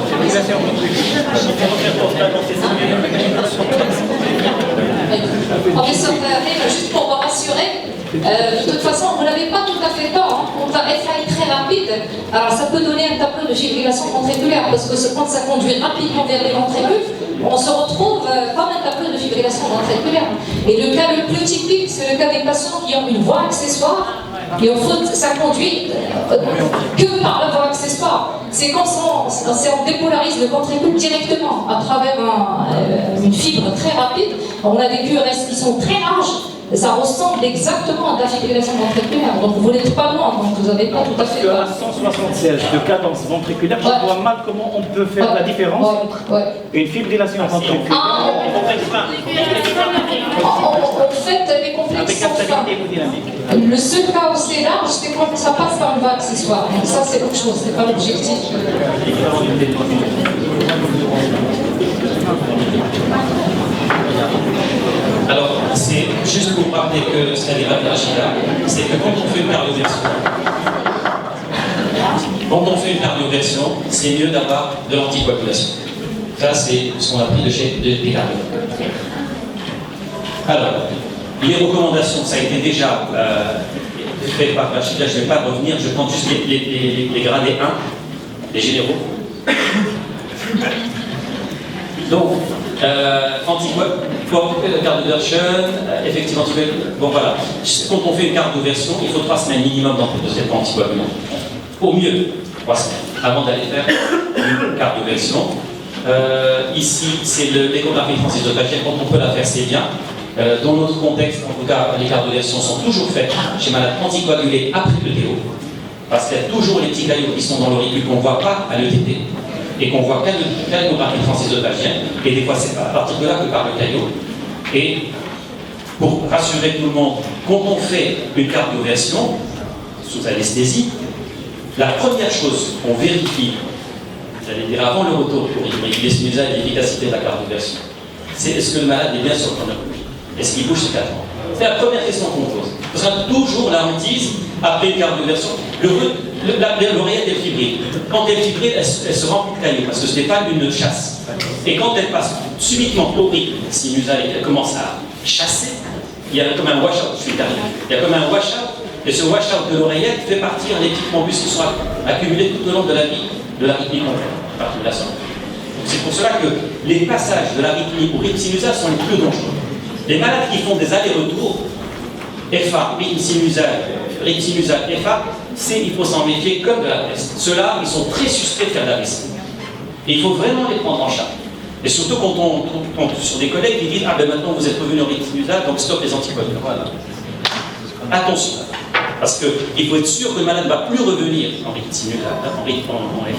fibrillation ventriculaire. Professeur Ferré, juste pour vous rassurer, de toute façon, vous n'avez pas tout à fait tort. Hein. Quand la FA est très rapide, alors ça peut donner un tableau de fibrillation ventriculaire, parce que quand ça conduit rapidement vers les ventricules, on se retrouve comme un tableau de fibrillation ventriculaire. Et le cas le plus typique, c'est le cas des patients qui ont une voie accessoire Et au fond, ça conduit que par la voie accessoire. C'est quand on dépolarise le ventricule directement à travers une fibre très rapide. On a des QRS qui sont très larges. Ça ressemble exactement à de la fibrillation ventriculaire. Donc vous n'êtes pas loin, donc vous n'avez pas tout à fait. À 176 de cadence ventriculaire, je vois mal comment on peut faire la différence entre une fibrillation ventriculaire. En fait, les complexes sont fins. Le seul cas où c'est large, c'est quand ça passe par une voie accessoire. Donc ça, c'est autre chose, c'est pas l'objectif. Alors, c'est juste pour rappeler que ce qu'a dit Rachida, c'est que quand on fait une cardioversion, c'est mieux d'avoir de l'anticoagulation. Ça, c'est ce qu'on a pris des cardiologues. Alors, les recommandations, ça a été déjà fait par Rachida, je ne vais pas revenir, je prends juste les gradés 1, les généraux. Donc, cardioversion, effectivement, bon voilà. Quand on fait une cardioversion, il faut 3 semaines minimum de traitement anticoagulant. Au mieux, 3 semaines, avant d'aller faire une cardioversion. Ici, c'est l'échographie transesophagienne, quand on peut la faire, c'est bien. Dans notre contexte, en tout cas, les cardioversions sont toujours faites chez malades anticoagulés après l'ETO, parce qu'il y a toujours les petits caillots qui sont dans l'auricule qu'on ne voit pas à l'ETT. Et qu'on voit qu'à l'échographie transesophagienne, et des fois c'est à partir de là que part le caillot. Et pour rassurer tout le monde, quand on fait une cardioversion sous anesthésie, la première chose qu'on vérifie, j'allais dire avant le retour pour les sinusales et l'efficacité de la cardioversion, c'est est-ce que le malade est bien sur le chronométrie, est-ce qu'il bouge ses battements. C'est la première question qu'on pose. Parce qu'on a toujours la hantise, après une cardioversion, l'oreillette est fibrille. Quand elle fibrille, elle se remplit de caillots, parce que ce n'est pas une chasse. Et quand elle passe subitement aurique, sinusale, et qu'elle commence à chasser, il y a comme un wash-out, je suis terminé. Il y a comme un wash-out, et ce wash-out de l'oreillette fait partir les petits thrombus qui sont accumulés tout au long de la vie de l'arythmie complète, par de la santé. C'est pour cela que les passages de l'arythmie au rythme sinusal sont les plus dangereux. Les malades qui font des allers-retours, FA, rythme sinusal, FA, il faut s'en méfier comme de la peste. Ceux-là, ils sont très suspects de faire de la vessie. Et il faut vraiment les prendre en charge. Et surtout quand on tombe sur des collègues qui disent « Ah ben maintenant vous êtes revenu au rythme sinusal, donc stop les anticoagulants. » Voilà. Attention. Parce qu'il faut être sûr que le malade ne va plus revenir en rythme sinusal, en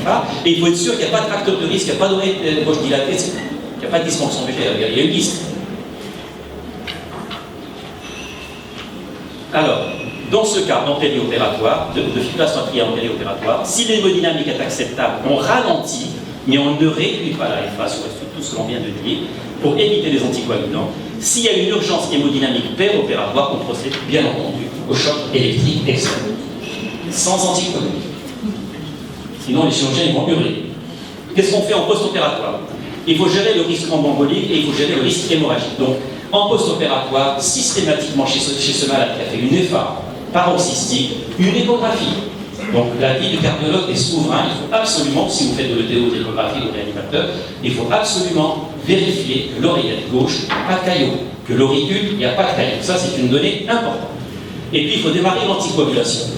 FA, et il faut être sûr qu'il n'y a pas de facteur de risque, qu'il n'y a pas de poche dilatée, qu'il n'y a pas de dysfonction végétale. Il y a une liste. Alors, dans ce cas en périopératoire, de fibrillation atriale en périopératoire, si l'hémodynamique est acceptable, on ralentit, mais on ne réduit pas la FA sur tout ce que l'on vient de dire, pour éviter les anticoagulants. S'il y a une urgence hémodynamique péropératoire, on procède bien entendu au choc électrique externe, sans anticoagulants. Sinon les chirurgiens ils vont hurler. Qu'est-ce qu'on fait en post-opératoire? Il faut gérer le risque thrombembolique et il faut gérer le risque hémorragique. Donc, en post-opératoire, systématiquement chez ce malade qui a fait une FA paroxystique, une échographie. Donc l'avis du cardiologue est souverain, il faut absolument, si vous faites de l'ETO, de l'échographie ou de réanimateur, il faut absolument vérifier que l'oreillette gauche n'a pas de caillot, que l'auricule, il n'y a pas de caillot. Ça, c'est une donnée importante. Et puis, il faut démarrer l'anticoagulation.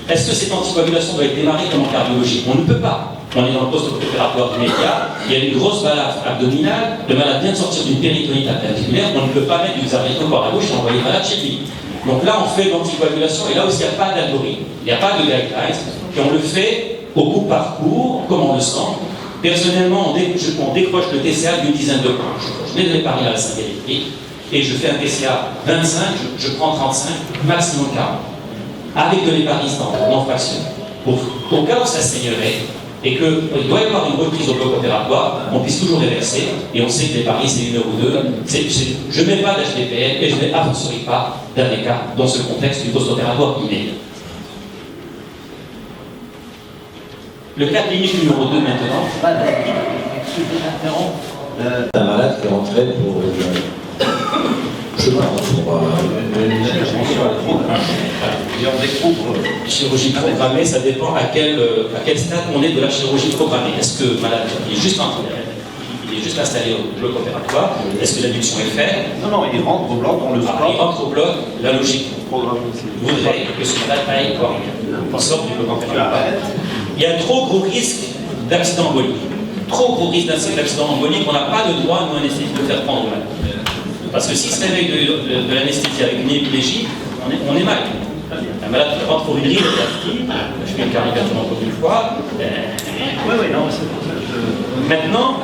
Est-ce que cette anticoagulation doit être démarrée comme en cardiologie? On ne peut pas. On est dans le post-opératoire immédiat, il y a une grosse balafre abdominale, le malade vient de sortir d'une péritonite apiculaire, on ne peut pas mettre du xarelto à gauche et envoyer le malade chez lui. Donc là, on fait l'anticoagulation, et là aussi, il n'y a pas d'algorithme, il n'y a pas de guidelines, et on le fait au bout de parcours, comme on le sent. Personnellement, on décroche le TCA d'une dizaine de points. Je mets de l'épargne à la 5 électrique, et je fais un TCA 25, je prends 35, maximum 40. Avec de l'épargne non fractionnée. Au cas où ça saignerait, et qu'il doit y avoir une reprise au bloc opératoire, on puisse toujours réverser, et on sait que les paris c'est 1 heure ou 2. Je ne mets pas d'HDPL et je ne mets a fortiori pas d'AVK dans ce contexte du post-opératoire immédiat. Le cas clinique numéro 2 maintenant. Un malade qui est rentré pour une intervention à la on découvre chirurgie programmée, ça dépend à quel stade on est de la chirurgie programmée. Est-ce que le malade il est juste en train, il est juste installé au bloc opératoire. Est-ce que l'adduction est faite? Non, il rentre au bloc, on le score. Il rentre au bloc, la logique voudrait que ce malade aille voir en sorte du bloc opératoire. Il y a un trop gros risque d'accident embolique. Trop gros risque d'accident embolique, on n'a pas le droit, nous, anesthésiste, de faire prendre mal. Parce que s'il se réveille de l'anesthésie avec une hémiplégie, on est mal. Un malade qui rentre pour une rhinoplastie, je fais une caricature encore une fois. Maintenant,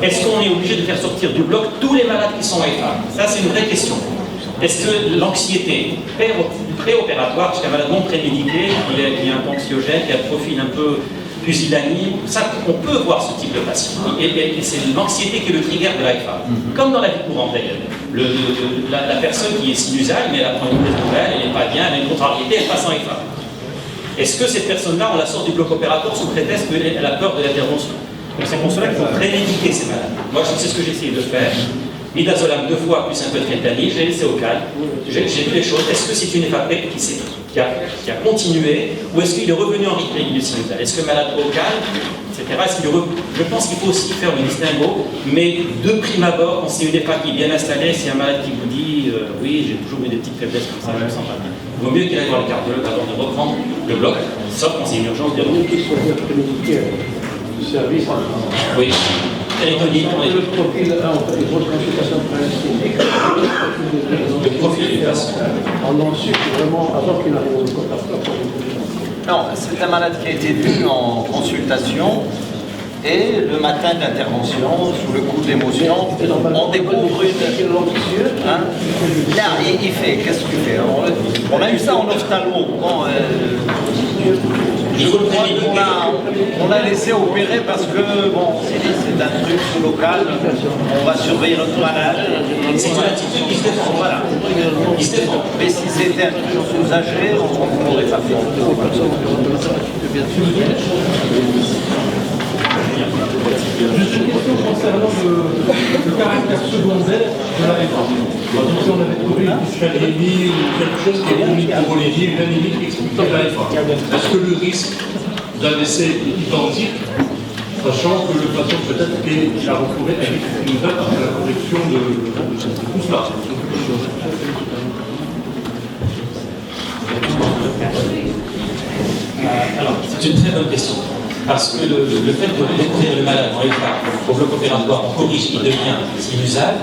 est-ce qu'on est obligé de faire sortir du bloc tous les malades qui sont AFA? Ça, c'est une vraie question. Est-ce que l'anxiété préopératoire, puisqu'un malade non prémédiqué, qui est un peu anxiogène, qui a un profil un peu pusillanime, ça, on peut voir ce type de patient. Et c'est l'anxiété qui est le trigger de l'AFA. Comme dans la vie courante d'ailleurs. La personne qui est sinusale, mais elle apprend une mauvaise nouvelle, elle n'est pas bien, elle a une contrariété, elle passe en AFA. Est-ce que cette personne-là, on la sort du bloc opératoire sous prétexte qu'elle a peur de l'intervention? C'est pour cela qu'il faut prémédiquer ces malades. Moi, c'est ce que j'ai essayé de faire. Midazolam 2 fois plus un peu de fentanyl, j'ai laissé au calme, j'ai vu les choses. Est-ce que c'est une FAP qui a continué, ou est-ce qu'il est revenu en rythme du sinusal? Est-ce que le malade au calme, etc. Je pense qu'il faut aussi faire le distinguo, mais de prime abord, quand c'est une FAP qui est bien installée, c'est un malade qui vous dit oui, j'ai toujours eu des petites faiblesses comme ça, je me sens pas bien. Il vaut mieux qu'il aille voir le cardiologue avant de reprendre le bloc, sauf quand c'est une urgence de service. Oui. Le profil, votre consultation préventive, le profil du patient. On en suit vraiment avant qu'il arrive au contact. Non, c'est un malade qui a été vu en consultation et le matin d'intervention, sous le coup d'émotion, on découvre une... Hein? Là, il fait, qu'est-ce qu'il fait? On a eu ça en ophtalmo. Bon, on l'a laissé opérer parce que, bon, c'est un truc local, on va surveiller notre malade. C'est une attitude qui se défend. Voilà. Il se défend. Mais si c'était un truc sous-âgé, on ne l'aurait pas fait. Juste une question concernant le caractère secondaire de la réforme. Par exemple, si on avait trouvé une dysphalémie ou quelque chose qui est hypovolémie, une anémie qui explique la réforme, est-ce que le risque d'un décès est identique, sachant que le patient peut-être qu'il a retrouvé une date après la correction de tout cela? Alors, c'est une très bonne question. Parce que le fait de découvrir le malade en EFA au bloc opératoire, on corrige, il devient sinusal,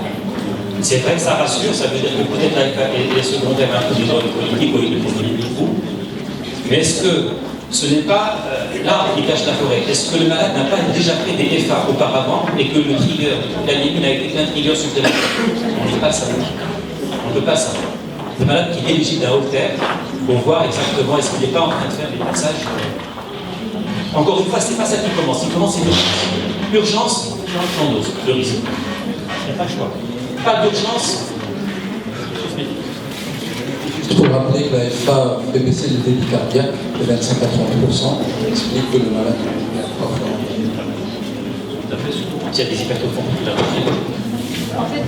c'est vrai que ça rassure, ça veut dire que peut-être l'EFA est secondaire un peu d'hydropolitique ou d'hydropolitique. Mais est-ce que ce n'est pas l'arbre qui cache la forêt? Est-ce que le malade n'a pas déjà fait des EFA auparavant et que le trigger, l'anémie n'a été qu'un trigger supplémentaire? On ne peut pas savoir. On ne peut pas savoir. Le malade qui est éligible d'un Holter pour voir exactement est-ce qu'il n'est pas en train de faire des passages. Encore une fois, ce n'est pas ça qui commence. Il commence une urgence. Urgence, de risque. Il n'y a pas de choix. Pas d'urgence. Il faut rappeler que la FA fait baisser le débit cardiaque de 25 à 30%, explique que le malade est pas vraiment. Tout à fait, surtout quand il y a des hypertrophies. En fait,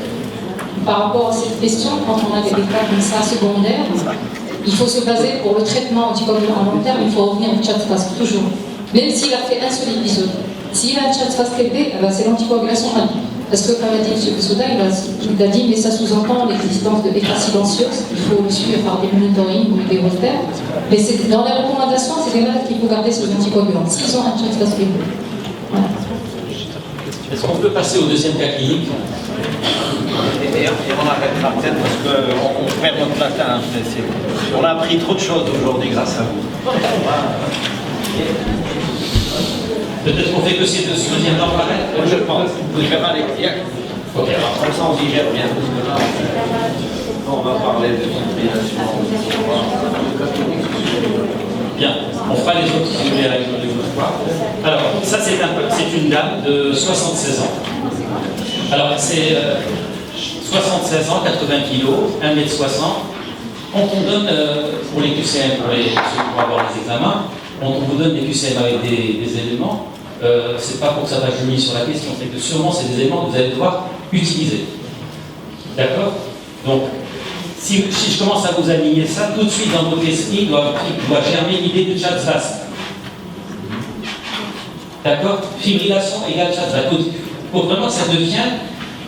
par rapport à cette question, quand on a des cas comme ça secondaires, il faut se baser pour le traitement anticoagulant à long terme, il faut revenir au chat phase, toujours. Même s'il a fait un seul épisode. S'il a un chat phase traité, c'est l'anticoagulation à vie. Parce que, comme l'a dit M. Bessouda, il a dit, mais ça sous-entend l'existence de l'état silencieuse, il faut le suivre par des monitoring ou des repères. Mais dans les recommandations, c'est des malades qu'il faut garder sous anticoagulant, s'ils ont un chat phase traité. Voilà. Est-ce qu'on peut passer au deuxième cas clinique? Et on arrêtera peut-être parce qu'on perd notre matin. On a appris trop de choses aujourd'hui grâce à vous. Peut-être qu'on fait que ces deux deuxième temps pareil. Je pense. Vous verrez les clients. Ok, alors comme ça on digère bien. Parce que là, on va parler de fibrillation. Bien, on fera les autres si vous voulez avec les autres fois. Alors, ça c'est une dame de 76 ans. Alors, c'est 76 ans, 80 kg, 1m60. Quand on donne, pour les QCM, pour avoir les examens, quand on vous donne des QCM avec des éléments, c'est pas pour que ça va jouer sur la question, c'est que sûrement c'est des éléments que vous allez devoir utiliser. D'accord? Donc, si je commence à vous aligner ça, tout de suite dans votre esprit doit germer l'idée de Chatzvas. D'accord? Fibrillation égale Chatzvas. pour vraiment que ça devienne,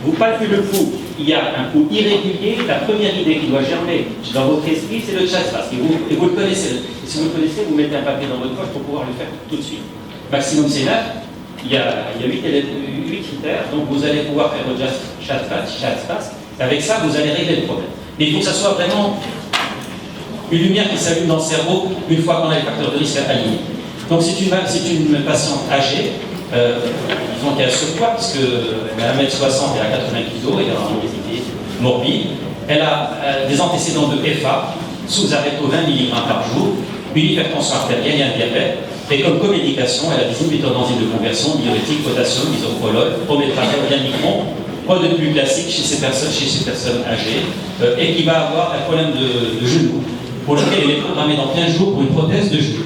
vous palpez le pouls, il y a un pouls irrégulier, la première idée qui doit germer dans votre esprit, c'est le chatspas. Et vous le connaissez. Et si vous le connaissez, vous mettez un papier dans votre poche pour pouvoir le faire tout de suite. Maximum c'est 9, il y a 8 critères, donc vous allez pouvoir faire votre chatspas. Avec ça, vous allez régler le problème. Mais il faut que ça soit vraiment une lumière qui s'allume dans le cerveau une fois qu'on a les facteurs de risque alignés. Donc c'est une patiente âgée, disons qu'elle a surpoids, puisque elle a 1m60 et elle a 80 kg, elle a une obésité morbide. Elle a des antécédents de FA, sous-arrêto 20 mg par jour, une hypertension artérielle et un diabète. Et comme comédication, elle a des inhibiteurs d'enzymes de conversion, diurétiques, potassium, bisoprolol, oméprazole, diamicron, quoi de plus classique chez ces personnes âgées, et qui va avoir un problème de genou, pour lequel elle est programmée dans 15 jours pour une prothèse de genou.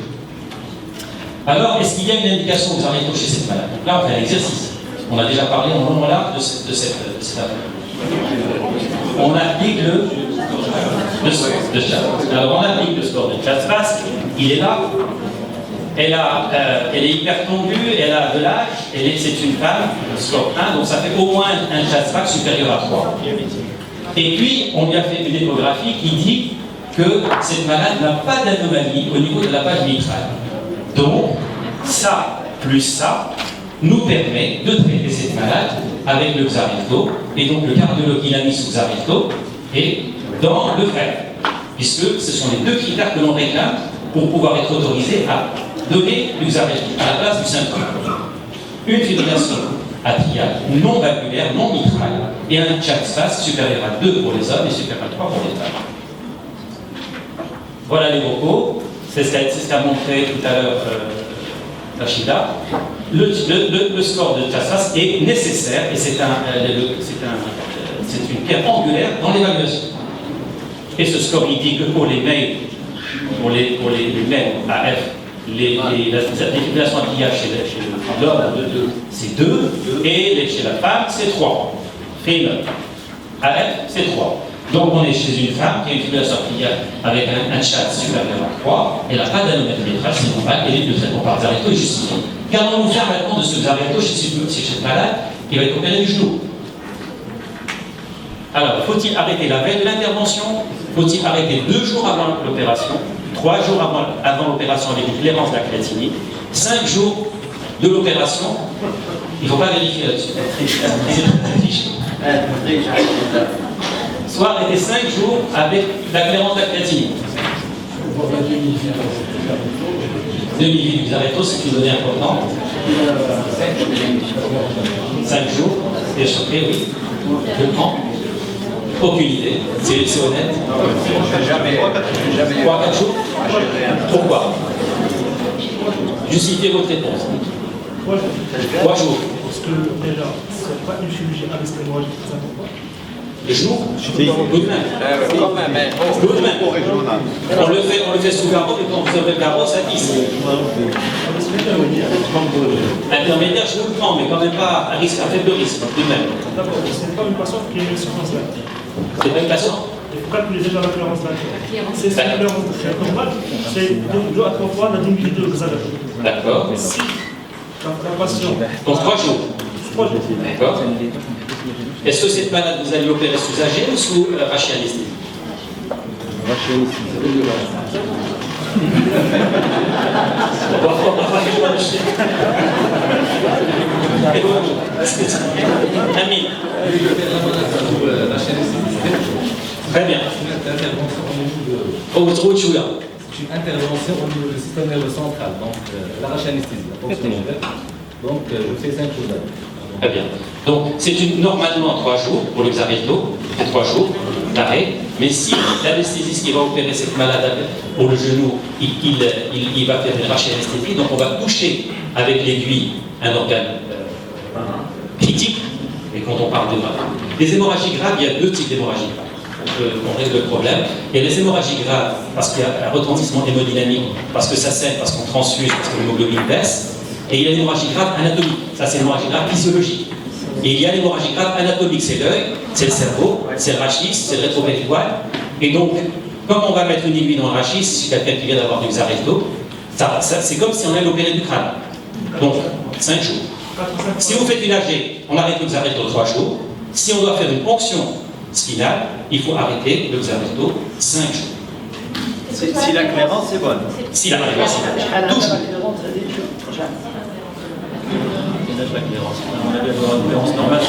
Alors, est-ce qu'il y a une indication aux arrêtos chez cette malade? Donc là, on fait un exercice. On a déjà parlé en long et large de cette affaire. On applique le score de Chatspas. Alors, on applique le score de Chatspas. Il est là. Elle est hyper tendue, elle a de l'âge, c'est une femme, score 1, donc ça fait au moins un Chatspas supérieur à 3. Et puis, on lui a fait une échographie qui dit que cette malade n'a pas d'anomalie au niveau de la page mitrale. Donc, ça plus ça nous permet de traiter cette malade avec le Xarelto, et donc le cardiologue il a mis sous Xarelto et dans le frère, puisque ce sont les deux critères que l'on réclame pour pouvoir être autorisé à donner le Xarelto à la place du symptôme. Une fibrillation atriale non valvulaire, non mitrale, et un Chatspas supérieur à 2 pour les hommes et supérieur à 3 pour les femmes. Voilà les vocaux. C'est ce qu'a montré tout à l'heure Rachida. Le score de Chatspas est nécessaire et c'est une pierre angulaire dans l'évaluation. Et ce score il dit que pour les mails, pour les mails AF, les fibrillations atriales chez l'homme, c'est 2, et chez la femme, c'est 3. Fait AF, c'est 3. Donc on est chez une femme qui a une fibrillation atriale avec un chat supérieur à 3, elle n'a pas d'anomalie mitrale, c'est normal, et le traitement par Xarelto est justifié. Qu'allons-nous faire maintenant de ce Xarelto chez cette malade qui va être opérée du genou? Alors, faut-il arrêter la veille de l'intervention? Faut-il arrêter 2 jours avant l'opération, 3 jours avant l'opération avec une clairance de la créatinine, 5 jours de l'opération? Il ne faut pas vérifier là-dessus. Soit arrêter 5 jours avec la clairance de la créatinine. 2008 du Xarelto, c'est une donnée importante. 5 jours, c'est choqué, oui. Je prends. Aucune idée, c'est honnête. 3-4 jours. Pourquoi? Justifiez votre réponse. 3 jours. Parce que déjà, c'est pas une chirurgie anesthésiologique très importante. Le genou? Tout de même. On le fait sous carreau, mais quand vous avez le carreau, ça glisse. Intermédiaire, je vous le prends, mais quand même pas à faible risque, tout de même. D'abord, ce n'est pas une patiente qui est une insuffisance lactique. C'est pas une patiente? Il faut calculer déjà la clairance lactique. C'est une clairance normale, c'est 2 à 3 fois la demi-litre de Xarelto. D'accord. Si la patiente. Donc 3 jours. 3 jours. D'accord. Est-ce que cette malade, vous allez l'opérer sous AG ou sous rachianesthésie? Amine. Très bien. C'est une intervention au niveau du système nerveux central, donc la rachianesthésie, la ponction lombaire. Donc je fais 5 jours d'arrêt. Très bien. Donc, c'est normalement 3 jours pour le Xarelto, 3 jours d'arrêt, mais si l'anesthésiste qui va opérer cette malade pour le genou, il va faire une rachianesthésie, donc on va toucher avec l'aiguille un organe critique, et quand on parle des hémorragies graves, il y a 2 types d'hémorragies graves. On règle le problème. Il y a les hémorragies graves parce qu'il y a un retentissement hémodynamique, parce que ça saigne, parce qu'on transfuse, parce que l'hémoglobine baisse. Et il y a l'hémorragie grave anatomique, ça c'est l'hémorragie grave physiologique. Et il y a l'hémorragie grave anatomique, c'est l'œil, c'est le cerveau, c'est le rachis, c'est le rétropéritoine. Et donc, comme on va mettre une aiguille dans le rachis, si quelqu'un qui vient d'avoir du Xarelto, c'est comme si on allait l'opérer du crâne. Donc, 5 jours. Si vous faites une AG, on arrête le Xarelto 3 jours. Si on doit faire une ponction spinale, il faut arrêter le Xarelto 5 jours. Si la clairance est bonne. Si la clairance est bonne. Toujours. La clairance. On avait la clairance normale,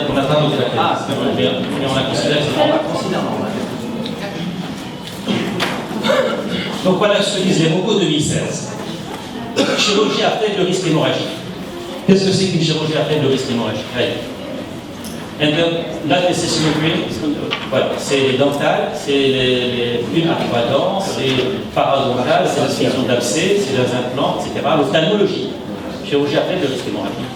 on attend donc la clairance. Mais on la considère normale. Donc voilà ce que disait Rocco 2016. Chirurgie à faible risque hémorragique. Qu'est-ce que c'est qu'une chirurgie à faible risque hémorragique? Là, voilà, c'est les dentales, c'est les plumes à trois dents, c'est paradontales, c'est la solution d'abcès, c'est les implants, etc. L'ophtalmologie, chirurgie à faible risque hémorragique.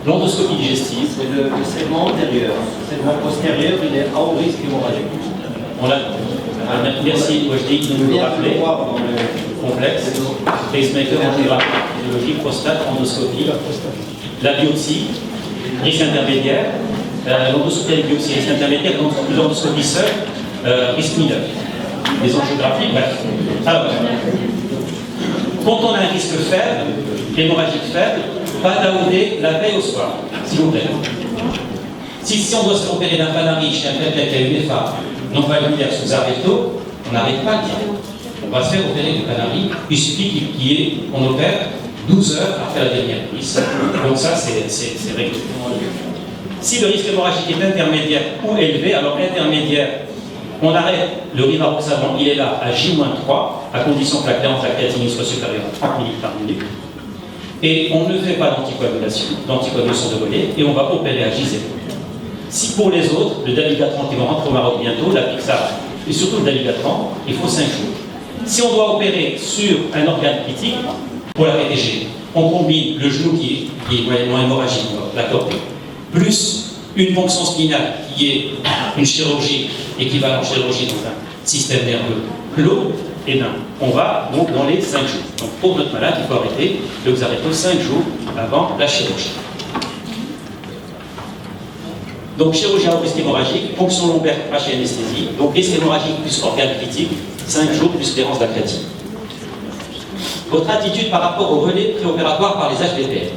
L'endoscopie digestive. C'est le segment antérieur. Le segment postérieur, il est à haut risque hémorragique. On l'a. Merci, Wajdi, de nous le rappeler. Complexe, pacemaker, angiographie, prostate, endoscopie, la biopsie, risque intermédiaire, l'endoscopie avec biopsie, risque intermédiaire, l'endoscopie seule, risque mineur. Les angiographies, bref. Alors, quand on a un risque faible, hémorragique faible, pas d'AOD la veille au soir, s'il vous plaît. Si on doit se opérer d'un panari chez un quelqu'un qui a une FA non valvulaire sous Xarelto, on n'arrête pas de dire. On va se faire opérer du panari, il suffit qu'on opère 12 heures après la dernière prise. Donc ça, c'est réglé. Si le risque hémorragique est intermédiaire ou élevé, alors intermédiaire, on arrête le rivaroxaban, il est là à J-3, à condition que la créatinine soit supérieure à 30 ml par minute. Et on ne fait pas d'anticoagulation de relais, et on va opérer à J0. Si pour les autres, le dabigatran qui va rentrer au Maroc bientôt, la Pixar, et surtout le dabigatran, il faut 5 jours. Si on doit opérer sur un organe critique, pour la PTG, on combine le genou qui est moyennement hémorragique, la corde, plus une ponction spinale qui est une chirurgie, équivalente chirurgie dans un système nerveux clos, et bien on va donc dans les 5 jours. Donc pour notre malade, il faut arrêter le Xarelto 5 jours avant la chirurgie. Donc chirurgie à haut risque hémorragique, ponction lombaire, trachée anesthésie, donc risque hémorragique plus organe critique, 5 jours plus cléarance d'acrétine. Votre attitude par rapport au relais préopératoire par les HDPR.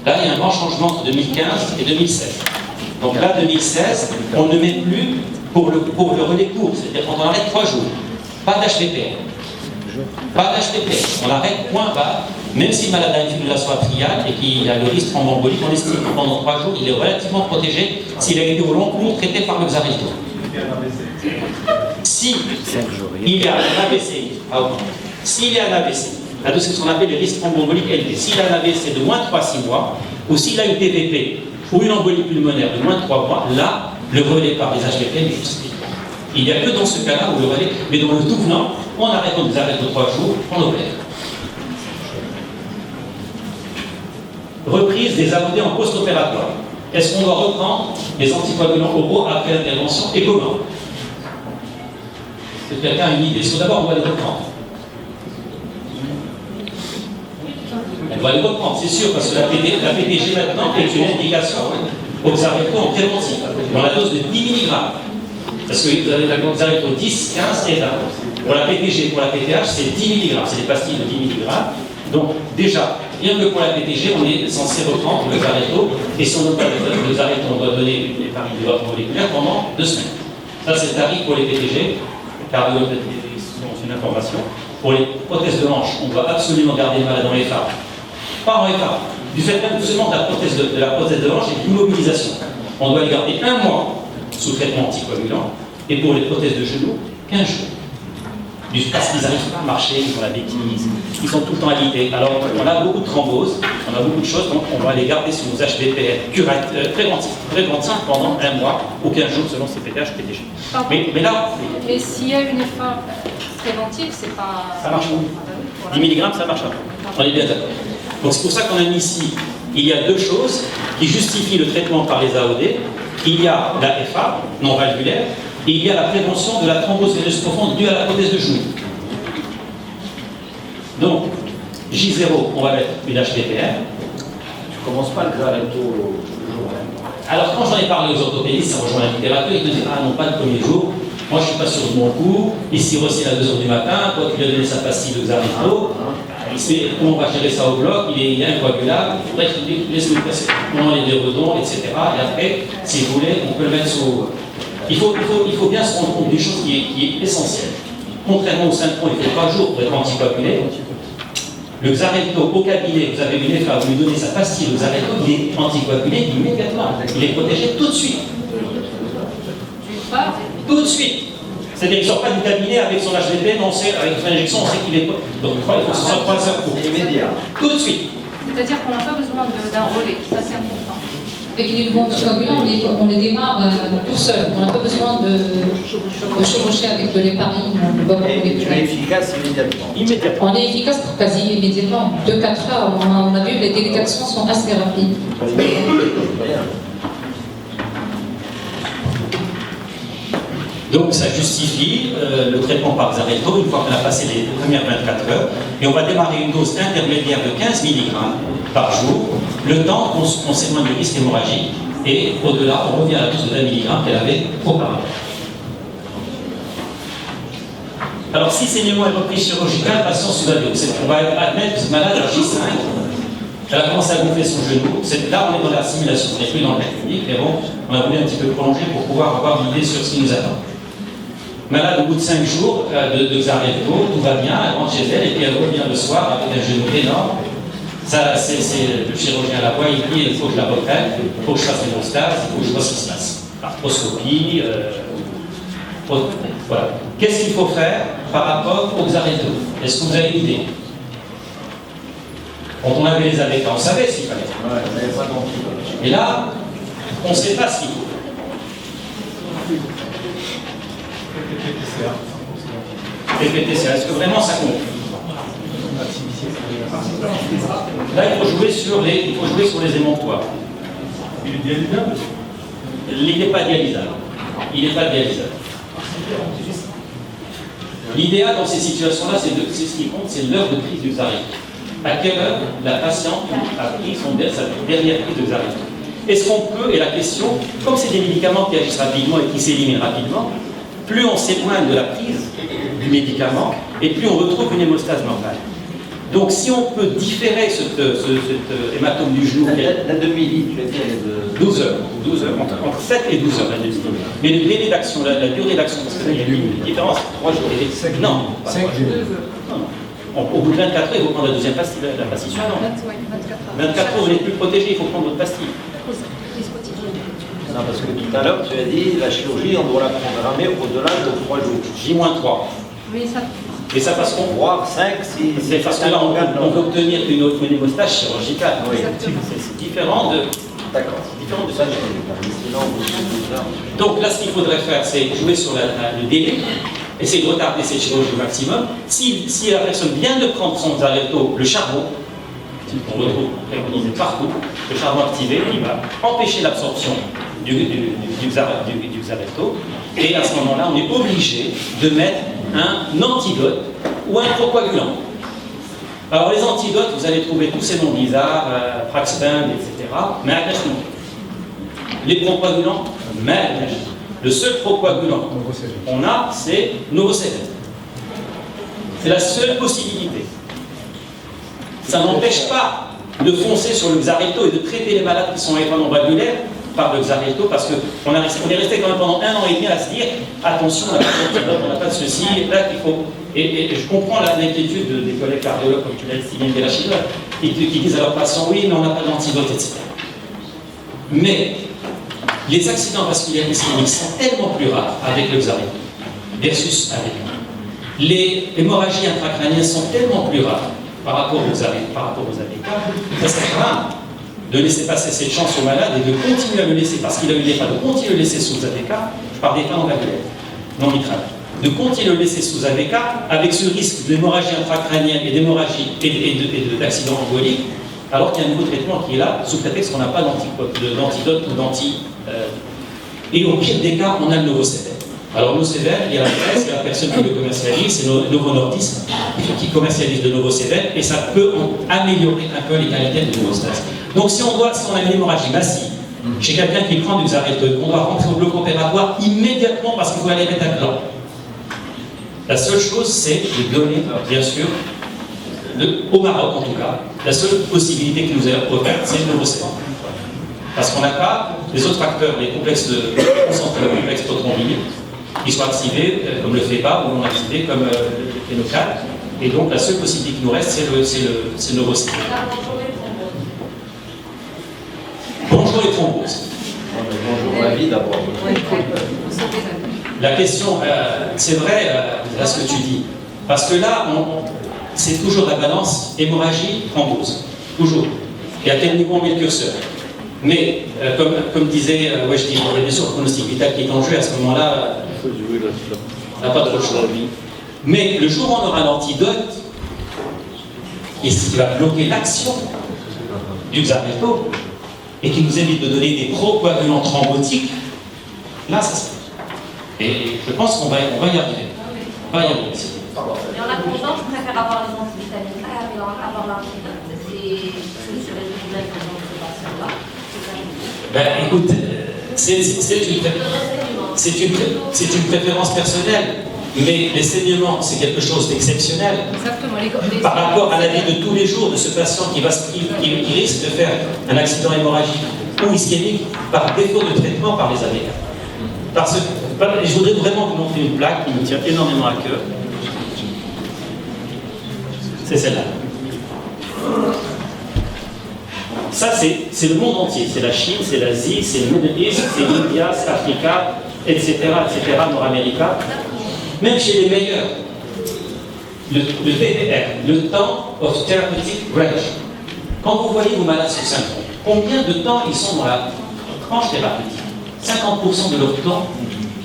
Là, il y a un grand changement entre 2015 et 2016. Donc là, 2016, on ne met plus pour le relais court, c'est-à-dire quand on arrête 3 jours. Pas d'HDPR. Pas d'HDPR. On arrête point bas, même si le malade a une fibrillation atriale et qu'il a le risque thrombembolique, on estime que pendant 3 jours, il est relativement protégé s'il a été au long cours traité par le Xarelto. Si il y a un AVC, s'il y a un AVC, c'est ce qu'on appelle les risques thrombemboliques élevés. S'il a un AVC de moins de 3-6 mois, ou s'il a une TPP ou une embolie pulmonaire de moins de 3 mois, là, le relais par les HDP est justifié. Il n'y a que dans ce cas-là où le relais, mais dans le tout venant, on arrête on arrête de 3 jours, on opère. Reprise des AOD en post-opératoire. Est-ce qu'on doit reprendre les anticoagulants oraux après l'intervention et comment? Est-ce que quelqu'un a une idée? Est-ce que d'abord on doit les reprendre? On va les reprendre, c'est sûr, parce que la PTG maintenant est une indication au Xarelto en préventif, dans la dose de 10 mg. Parce que vous avez la Xarelto 10, 15 et 20. Pour la PTG, pour la PTH, c'est 10 mg, c'est des pastilles de 10 mg. Donc déjà, rien que pour la PTG, on est censé reprendre le Xarelto, et si on donne pas le Xarelto, on doit donner les paris moléculaires pendant 2 semaines. Ça, c'est le tarif pour les PTG, car c'est une information. Pour les prothèses de hanche, on doit absolument garder le malade dans les phares. Pas en FA, du fait même seulement de la prothèse de hanche et de l'immobilisation. On doit les garder 1 mois sous traitement anticoagulant, et pour les prothèses de genoux, 15 jours. Parce qu'ils n'arrivent pas à marcher, ils ont la bêtise, ils sont tout le temps alités. Alors on a beaucoup de thromboses, on a beaucoup de choses, donc on va les garder sous nos HDPR préventifs pendant 1 mois ou 15 jours selon ces PTH, PTG. Mais là... Mais s'il y a une FA préventive, c'est pas... Ça marche pas. 10 mg, ça marche pas. On est bien d'accord. Donc c'est pour ça qu'on a mis ici, il y a 2 choses qui justifient le traitement par les AOD. Il y a la FA, non valvulaire, et il y a la prévention de la thrombose veineuse profonde due à la prothèse de genou. Donc, J0, on va mettre une HDPR. Tu commences pas le Xarelto le jour même. Alors quand j'en ai parlé aux orthopédistes, ça rejoint la littérature, ils me disent « Ah non, pas le premier jour, moi je suis pas sûr de mon coup, ici aussi à 2h du matin, toi tu lui as donné sa pastille de Xarelto. » Comment on va gérer ça au bloc, il est incoagulable, il faudrait qu'il laisse-le passer pendant les redons, etc. Et après, si vous voulez, on peut le mettre sous. Il faut bien se rendre compte d'une chose qui est essentielle. Contrairement au Syntron, il faut 3 jours pour être anticoagulé. Le Xarelto au cabinet, vous avez vu les femmes, vous lui donnez sa pastille, le Xarelto, il est anticoagulé immédiatement. Il est protégé tout de suite. Tout de suite. C'est-à-dire qu'il ne sort pas du cabinet avec son HVP, non, avec son injection, on sait qu'il est. Donc il faut que ce soit 3 heures pour. Immédiat. Tout de suite. C'est-à-dire qu'on n'a pas besoin d'un relais, ça c'est important. Avec les anticoagulants, on les démarre tout seul. On n'a pas besoin de chevaucher avec de l'héparine. Tu es efficace immédiatement. On est efficace quasi immédiatement. 2-4 heures, on a vu, les délégations sont assez rapides. Donc ça justifie le traitement par Xarelto une fois qu'on a passé les premières 24 heures. Et on va démarrer une dose intermédiaire de 15 mg par jour, le temps qu'on s'éloigne du risque hémorragique. Et au-delà, on revient à la dose de 20 mg qu'elle avait auparavant. Alors si saignement est repris chirurgical, patient sous la dose. On va admettre que ce malade a J5. Elle a commencé à gonfler son genou. Là, on est dans la simulation, on n'est plus dans le cas clinique, mais bon, on a voulu un petit peu prolonger pour pouvoir avoir une idée sur ce qui nous attend. Malade, au bout de 5 jours de Xarelto, tout va bien, elle rentre chez elle et puis elle revient le soir avec un genou énorme. Ça, c'est le chirurgien à la voix, il dit il faut que je la reprenne, il faut que je fasse une hémostase, il faut que je vois ce qui se passe. Arthroscopie, voilà. Qu'est-ce qu'il faut faire par rapport au Xarelto? Est-ce que vous avez une idée? Quand on avait les AVK, on savait ce qu'il fallait. Et là, on ne sait pas ce qu'il faut. PPTCA, est-ce que vraiment ça compte? Là, il faut jouer sur les émonctoires. Il est dialysable? Il n'est pas dialysable. Il n'est pas dialysable. L'idéal dans ces situations-là, c'est ce qui compte, c'est l'heure de prise du Xarelto. À quelle heure la patiente a pris sa dernière prise de Xarelto? Est-ce qu'on peut, et la question, comme c'est des médicaments qui agissent rapidement et qui s'éliminent rapidement, plus on s'éloigne de la prise du médicament, et plus on retrouve une hémostase normale. Donc si on peut différer cet hématome du genou... La demi-vie, tu as dit 12 heures, entre 7 et 12 heures, la demi-vie. Mais le délai d'action, la durée d'action, parce qu'il y a une différence, 3 jours. Non, pas 3 jours. Non. Au bout de 24 heures, il faut prendre la deuxième pastille, la pastille suivante. 24 heures, vous n'êtes plus protégé, il faut prendre votre pastille. Non, parce que tout à l'heure, tu as dit, la chirurgie, on doit la programmer au-delà de 3 jours. J-3. Oui, ça. Et ça passe qu'on voire 5, 6. C'est parce que là, on peut obtenir une hémostase chirurgicale. Oui. C'est différent de. D'accord. C'est différent de ça. Donc là, ce qu'il faudrait faire, c'est jouer sur le délai, essayer de retarder cette chirurgie au maximum. Si la personne vient de prendre son Xarelto, le charbon, on retrouve préconisé partout, le charbon activé, il va empêcher l'absorption du Xarelto. Et à ce moment-là, on est obligé de mettre un antidote ou un procoagulant. Alors les antidotes, vous allez trouver tous ces noms bizarres, Praxben, etc. Mais non. Les procoagulants, mais le seul procoagulant qu'on a, c'est Novocédène. C'est la seule possibilité. Ça n'empêche pas de foncer sur le Xarelto et de traiter les malades qui sont épanovasculaires par le Xarelto, parce qu'on est resté quand même pendant 1 an et demi à se dire attention, on n'a pas d'antidote, on n'a pas de ceci, là qu'il faut. Et je comprends l'inquiétude des collègues cardiologues, comme tu l'as dit, Sylvain Delachidol, qui disent à leurs patients oui, mais on n'a pas d'antidote, etc. Mais les accidents vasculaires ischémiques sont tellement plus rares avec le Xarelto versus avec nous. Les hémorragies intracrâniennes sont tellement plus rares par rapport aux AVK, ça serait grave de laisser passer cette chance au malade et de continuer à le laisser, parce qu'il a eu des de continuer à le laisser sous AVK, je parle des fins valvulaires, non mitrales, de continuer à le laisser sous AVK avec ce risque d'hémorragie intracrânienne et d'hémorragie et d'accident embolique, alors qu'il y a un nouveau traitement qui est là, sous prétexte qu'on n'a pas d'antidote ou et au pire des cas, on a le Novocédène. Alors Novocédène, il y a la presse, il y a la personne qui le commercialise, c'est Novo Nordisk qui commercialise le Novocédène, et ça peut améliorer un peu les qualités de l'hémostase. Donc si on a une hémorragie massive, chez quelqu'un qui prend du Xarelto, on doit rentrer au bloc opératoire immédiatement parce qu'il faut aller mettre un plan. La seule chose, c'est de donner, bien sûr, au Maroc en tout cas, la seule possibilité qui nous est offerte, c'est le neurocéphale. Parce qu'on n'a pas les autres facteurs, les complexes de complexe prothrombinique, qui sont activés comme le FEPA ou non activés comme le phénocal. Et donc la seule possibilité qui nous reste, c'est le neurocéphale. Bonjour les thromboses. Bonjour la vie d'abord. La question, c'est vrai, là ce que tu dis, parce que là, c'est toujours la balance hémorragie-thrombose, toujours. Et à quel niveau on met le curseur? Mais, comme disait Wajdi, il y a bien sûr le pronostic vital qui est en jeu, à ce moment-là, on n'a pas trop le choix. Mais le jour où on aura l'antidote, qui va bloquer l'action du Xarelto, et qui nous évite de donner des procoagulants thrombotiques, là, ça se fait. Et je pense qu'on va y arriver. On va y arriver. Et en attendant, je préfère avoir les antivitamines A et avoir l'antidote. C'est le résultat de ces patients-là. Ben écoute, c'est une préférence personnelle, mais les saignements, c'est quelque chose d'exceptionnel. Exactement. Par rapport à la vie de tous les jours de ce patient qui risque de faire un accident hémorragique ou ischémique par défaut de traitement par les AVK. Parce que je voudrais vraiment vous montrer une plaque qui me tient énormément à cœur. C'est celle-là. Ça, c'est le monde entier. C'est la Chine, c'est l'Asie, c'est le Middle East, c'est l'India, c'est l'Africa, etc., Nord-Amérique. Même chez les meilleurs, le TTR, le temps of therapeutic range. Quand vous voyez vos malades sous syndrome, combien de temps ils sont dans la tranche thérapeutique? 50% de leur temps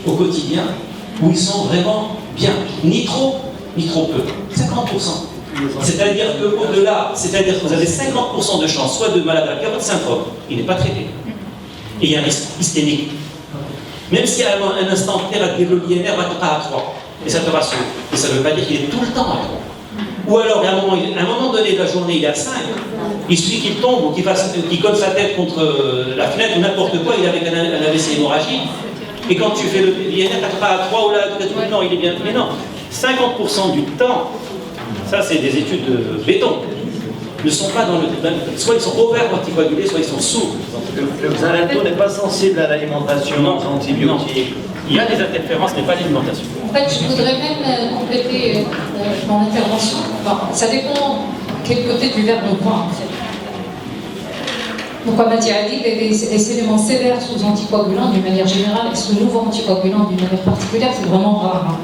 au quotidien où ils sont vraiment bien, ni trop peu, 50%. C'est-à-dire qu'au-delà, c'est-à-dire que vous avez 50% de chance, soit de malade à cœur, ou de syndrome, il n'est pas traité. Et il y a un risque hystémique. Même si à un instant T, la l'INR va être à 3, et ça te rassure. Et ça ne veut pas dire qu'il est tout le temps à 3. Ou alors, à un moment donné de la journée, il est à 5, il suffit qu'il tombe ou qu'il colle sa tête contre la fenêtre ou n'importe quoi, il est avec un AVC hémorragique. Et quand tu fais l'INR, tu n'as pas à 3 ou là, non, il est bien. Mais non, 50% du temps, ça c'est des études de béton, ne sont pas dans le. Soit ils sont ouverts anticoagulés, soit ils sont sourds. Le Xarelto n'est pas sensible à l'alimentation antibiotique. Il y a des interférences, mais pas l'alimentation. En fait, je voudrais même compléter mon intervention. Enfin, ça dépend quel côté du verre on voit, en fait. Donc, comme a dit Adi, les éléments sévères sous anticoagulants, d'une manière générale, et sous nouveau anticoagulants, d'une manière particulière, c'est vraiment rare. Hein.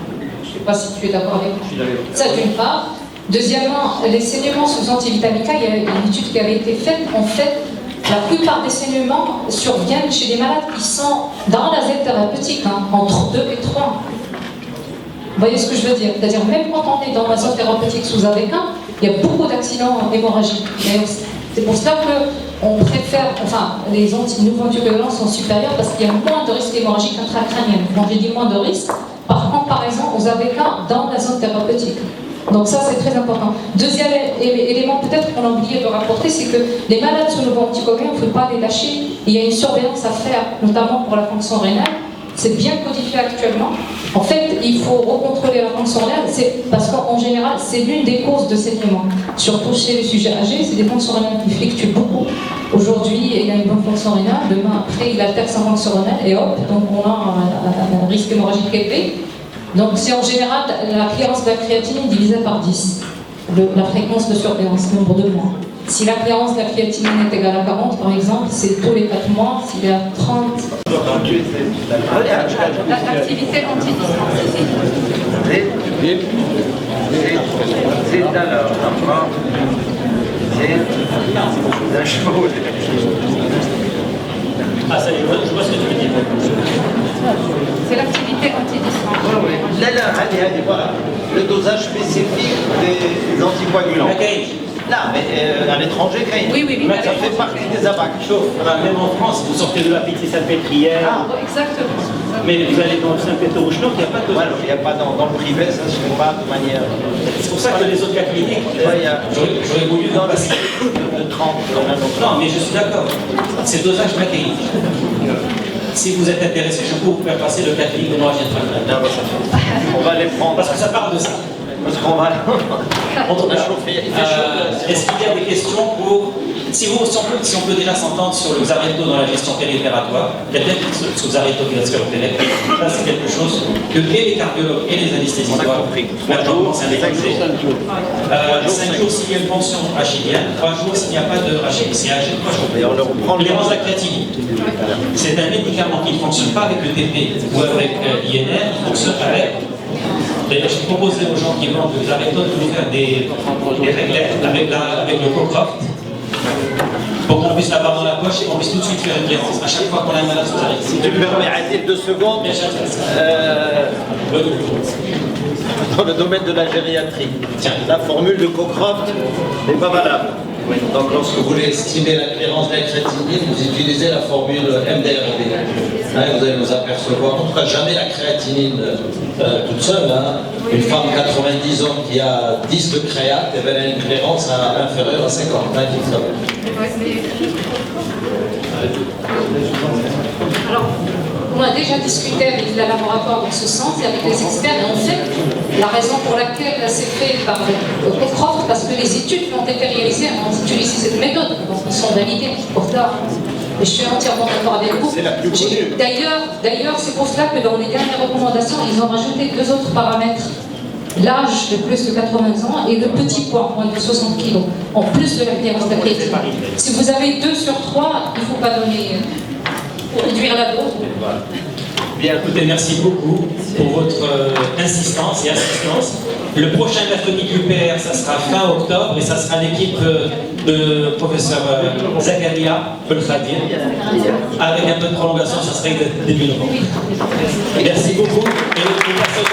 Je ne sais pas si tu es d'accord avec moi. Ça, d'une part. Deuxièmement, les saignements sous antivitamine K, il y a une étude qui avait été faite. En fait, la plupart des saignements surviennent chez des malades qui sont dans la zone thérapeutique, hein, entre 2 et 3. Vous voyez ce que je veux dire? C'est-à-dire, même quand on est dans la zone thérapeutique sous AVK, il y a beaucoup d'accidents hémorragiques. C'est pour cela qu'on préfère, enfin, les nouveaux anticoagulants sont supérieurs parce qu'il y a moins de risques hémorragiques intracrâniens. Quand j'ai dit moins de risques, par comparaison aux AVK dans la zone thérapeutique. Donc ça, c'est très important. Deuxième élément, peut-être qu'on a oublié de rapporter, c'est que les malades sous nouveau anticoagulants, il ne faut pas les lâcher. Il y a une surveillance à faire, notamment pour la fonction rénale. C'est bien codifié actuellement. En fait, il faut recontrôler la fonction rénale, parce qu'en général, c'est l'une des causes de saignement. Surtout chez les sujets âgés, c'est des fonctions rénales qui fluctuent beaucoup. Aujourd'hui, il a une bonne fonction rénale, demain, après, il altère sa fonction rénale, et hop, donc on a un risque hémorragique élevé. Donc c'est en général la cléarance de la créatinine divisée par 10, la fréquence de surveillance, nombre de mois. Si la cléarance de la créatinine est égale à 40, par exemple, c'est tous les 4 mois. S'il est à 30... L'activité antidistance. Ah, ça y est, je vois ce que tu veux dire. C'est l'activité antidistance. Là, allez, voilà. Le dosage spécifique des anticoagulants. Là, mais à l'étranger, quand même. Oui. Ça fait partie des ABAC. Même en France, vous sortez de la petite Saint-Pétrière. Exactement. Mais vous allez dans le Saint-Péter-Rouchenot, il n'y a pas de. Voilà, il n'y a pas dans le privé, ça ne se fait pas de manière. C'est pour ça que les autres cas cliniques, j'aurais voulu dans le de 30 quand même. Non, mais je suis d'accord. C'est dosage macaïque. Si vous êtes intéressé, je peux vous faire passer le cas clinique de l'hémorragie intracrânienne. On va les prendre. Parce que ça parle de ça. Parce qu'on va chauffer. Est-ce qu'il y a des questions pour... Si on peut déjà s'entendre sur le Xareto dans la gestion périphératoire, il y a peut-être sur le Xareto qui va se faire obtenir. Ça, c'est quelque chose que les cardiologues et les anesthésologues maintenant commencent à maîtriser. 5 jours s'il y a une ponction achillienne, 3 jours s'il n'y a pas de rachis. C'est âgé 3 jours. Tolérance à la créatinine. C'est un médicament qui ne fonctionne pas avec le TP ou avec l'INR, il fonctionne avec. D'ailleurs, j'ai proposé aux gens qui vendent le Xareto de nous faire des réglettes avec le Cocroft, pour qu'on puisse l'avoir dans la poche et qu'on puisse tout de suite faire une clémence à chaque fois qu'on a un malade sous arrêt. Si tu me permets, Adil, 2 secondes. Dans le domaine de la gériatrie, la formule de Cocroft n'est pas valable. Donc lorsque vous voulez estimer la clairance de la créatinine, vous utilisez la formule MDRD. Vous allez vous apercevoir, en tout cas jamais la créatinine toute seule. Une femme 90 ans qui a 10 de créate, elle a une clairance inférieure à 50. Alors, on a déjà discuté avec le laboratoire dans ce sens et avec les experts, et en fait, la raison pour laquelle c'est fait par Cocroft, parce que les études qui ont été réalisées ont utilisé cette méthode, donc ils sont validés pour ça. Et je suis entièrement d'accord avec vous. D'ailleurs, c'est pour cela que dans les dernières recommandations, ils ont rajouté 2 autres paramètres. L'âge de plus de 80 ans et le petit poids, moins de 60 kg, en plus de la clairance de la créatine. Si vous avez 2 sur 3, il ne faut pas donner, pour réduire la dose. Bien, écoutez, merci beaucoup pour votre insistance et assistance. Le prochain mercredi UPR, ça sera fin octobre et ça sera l'équipe de professeur Zakaria Belkhadir. Avec un peu de prolongation, ça serait début novembre. Merci beaucoup et merci au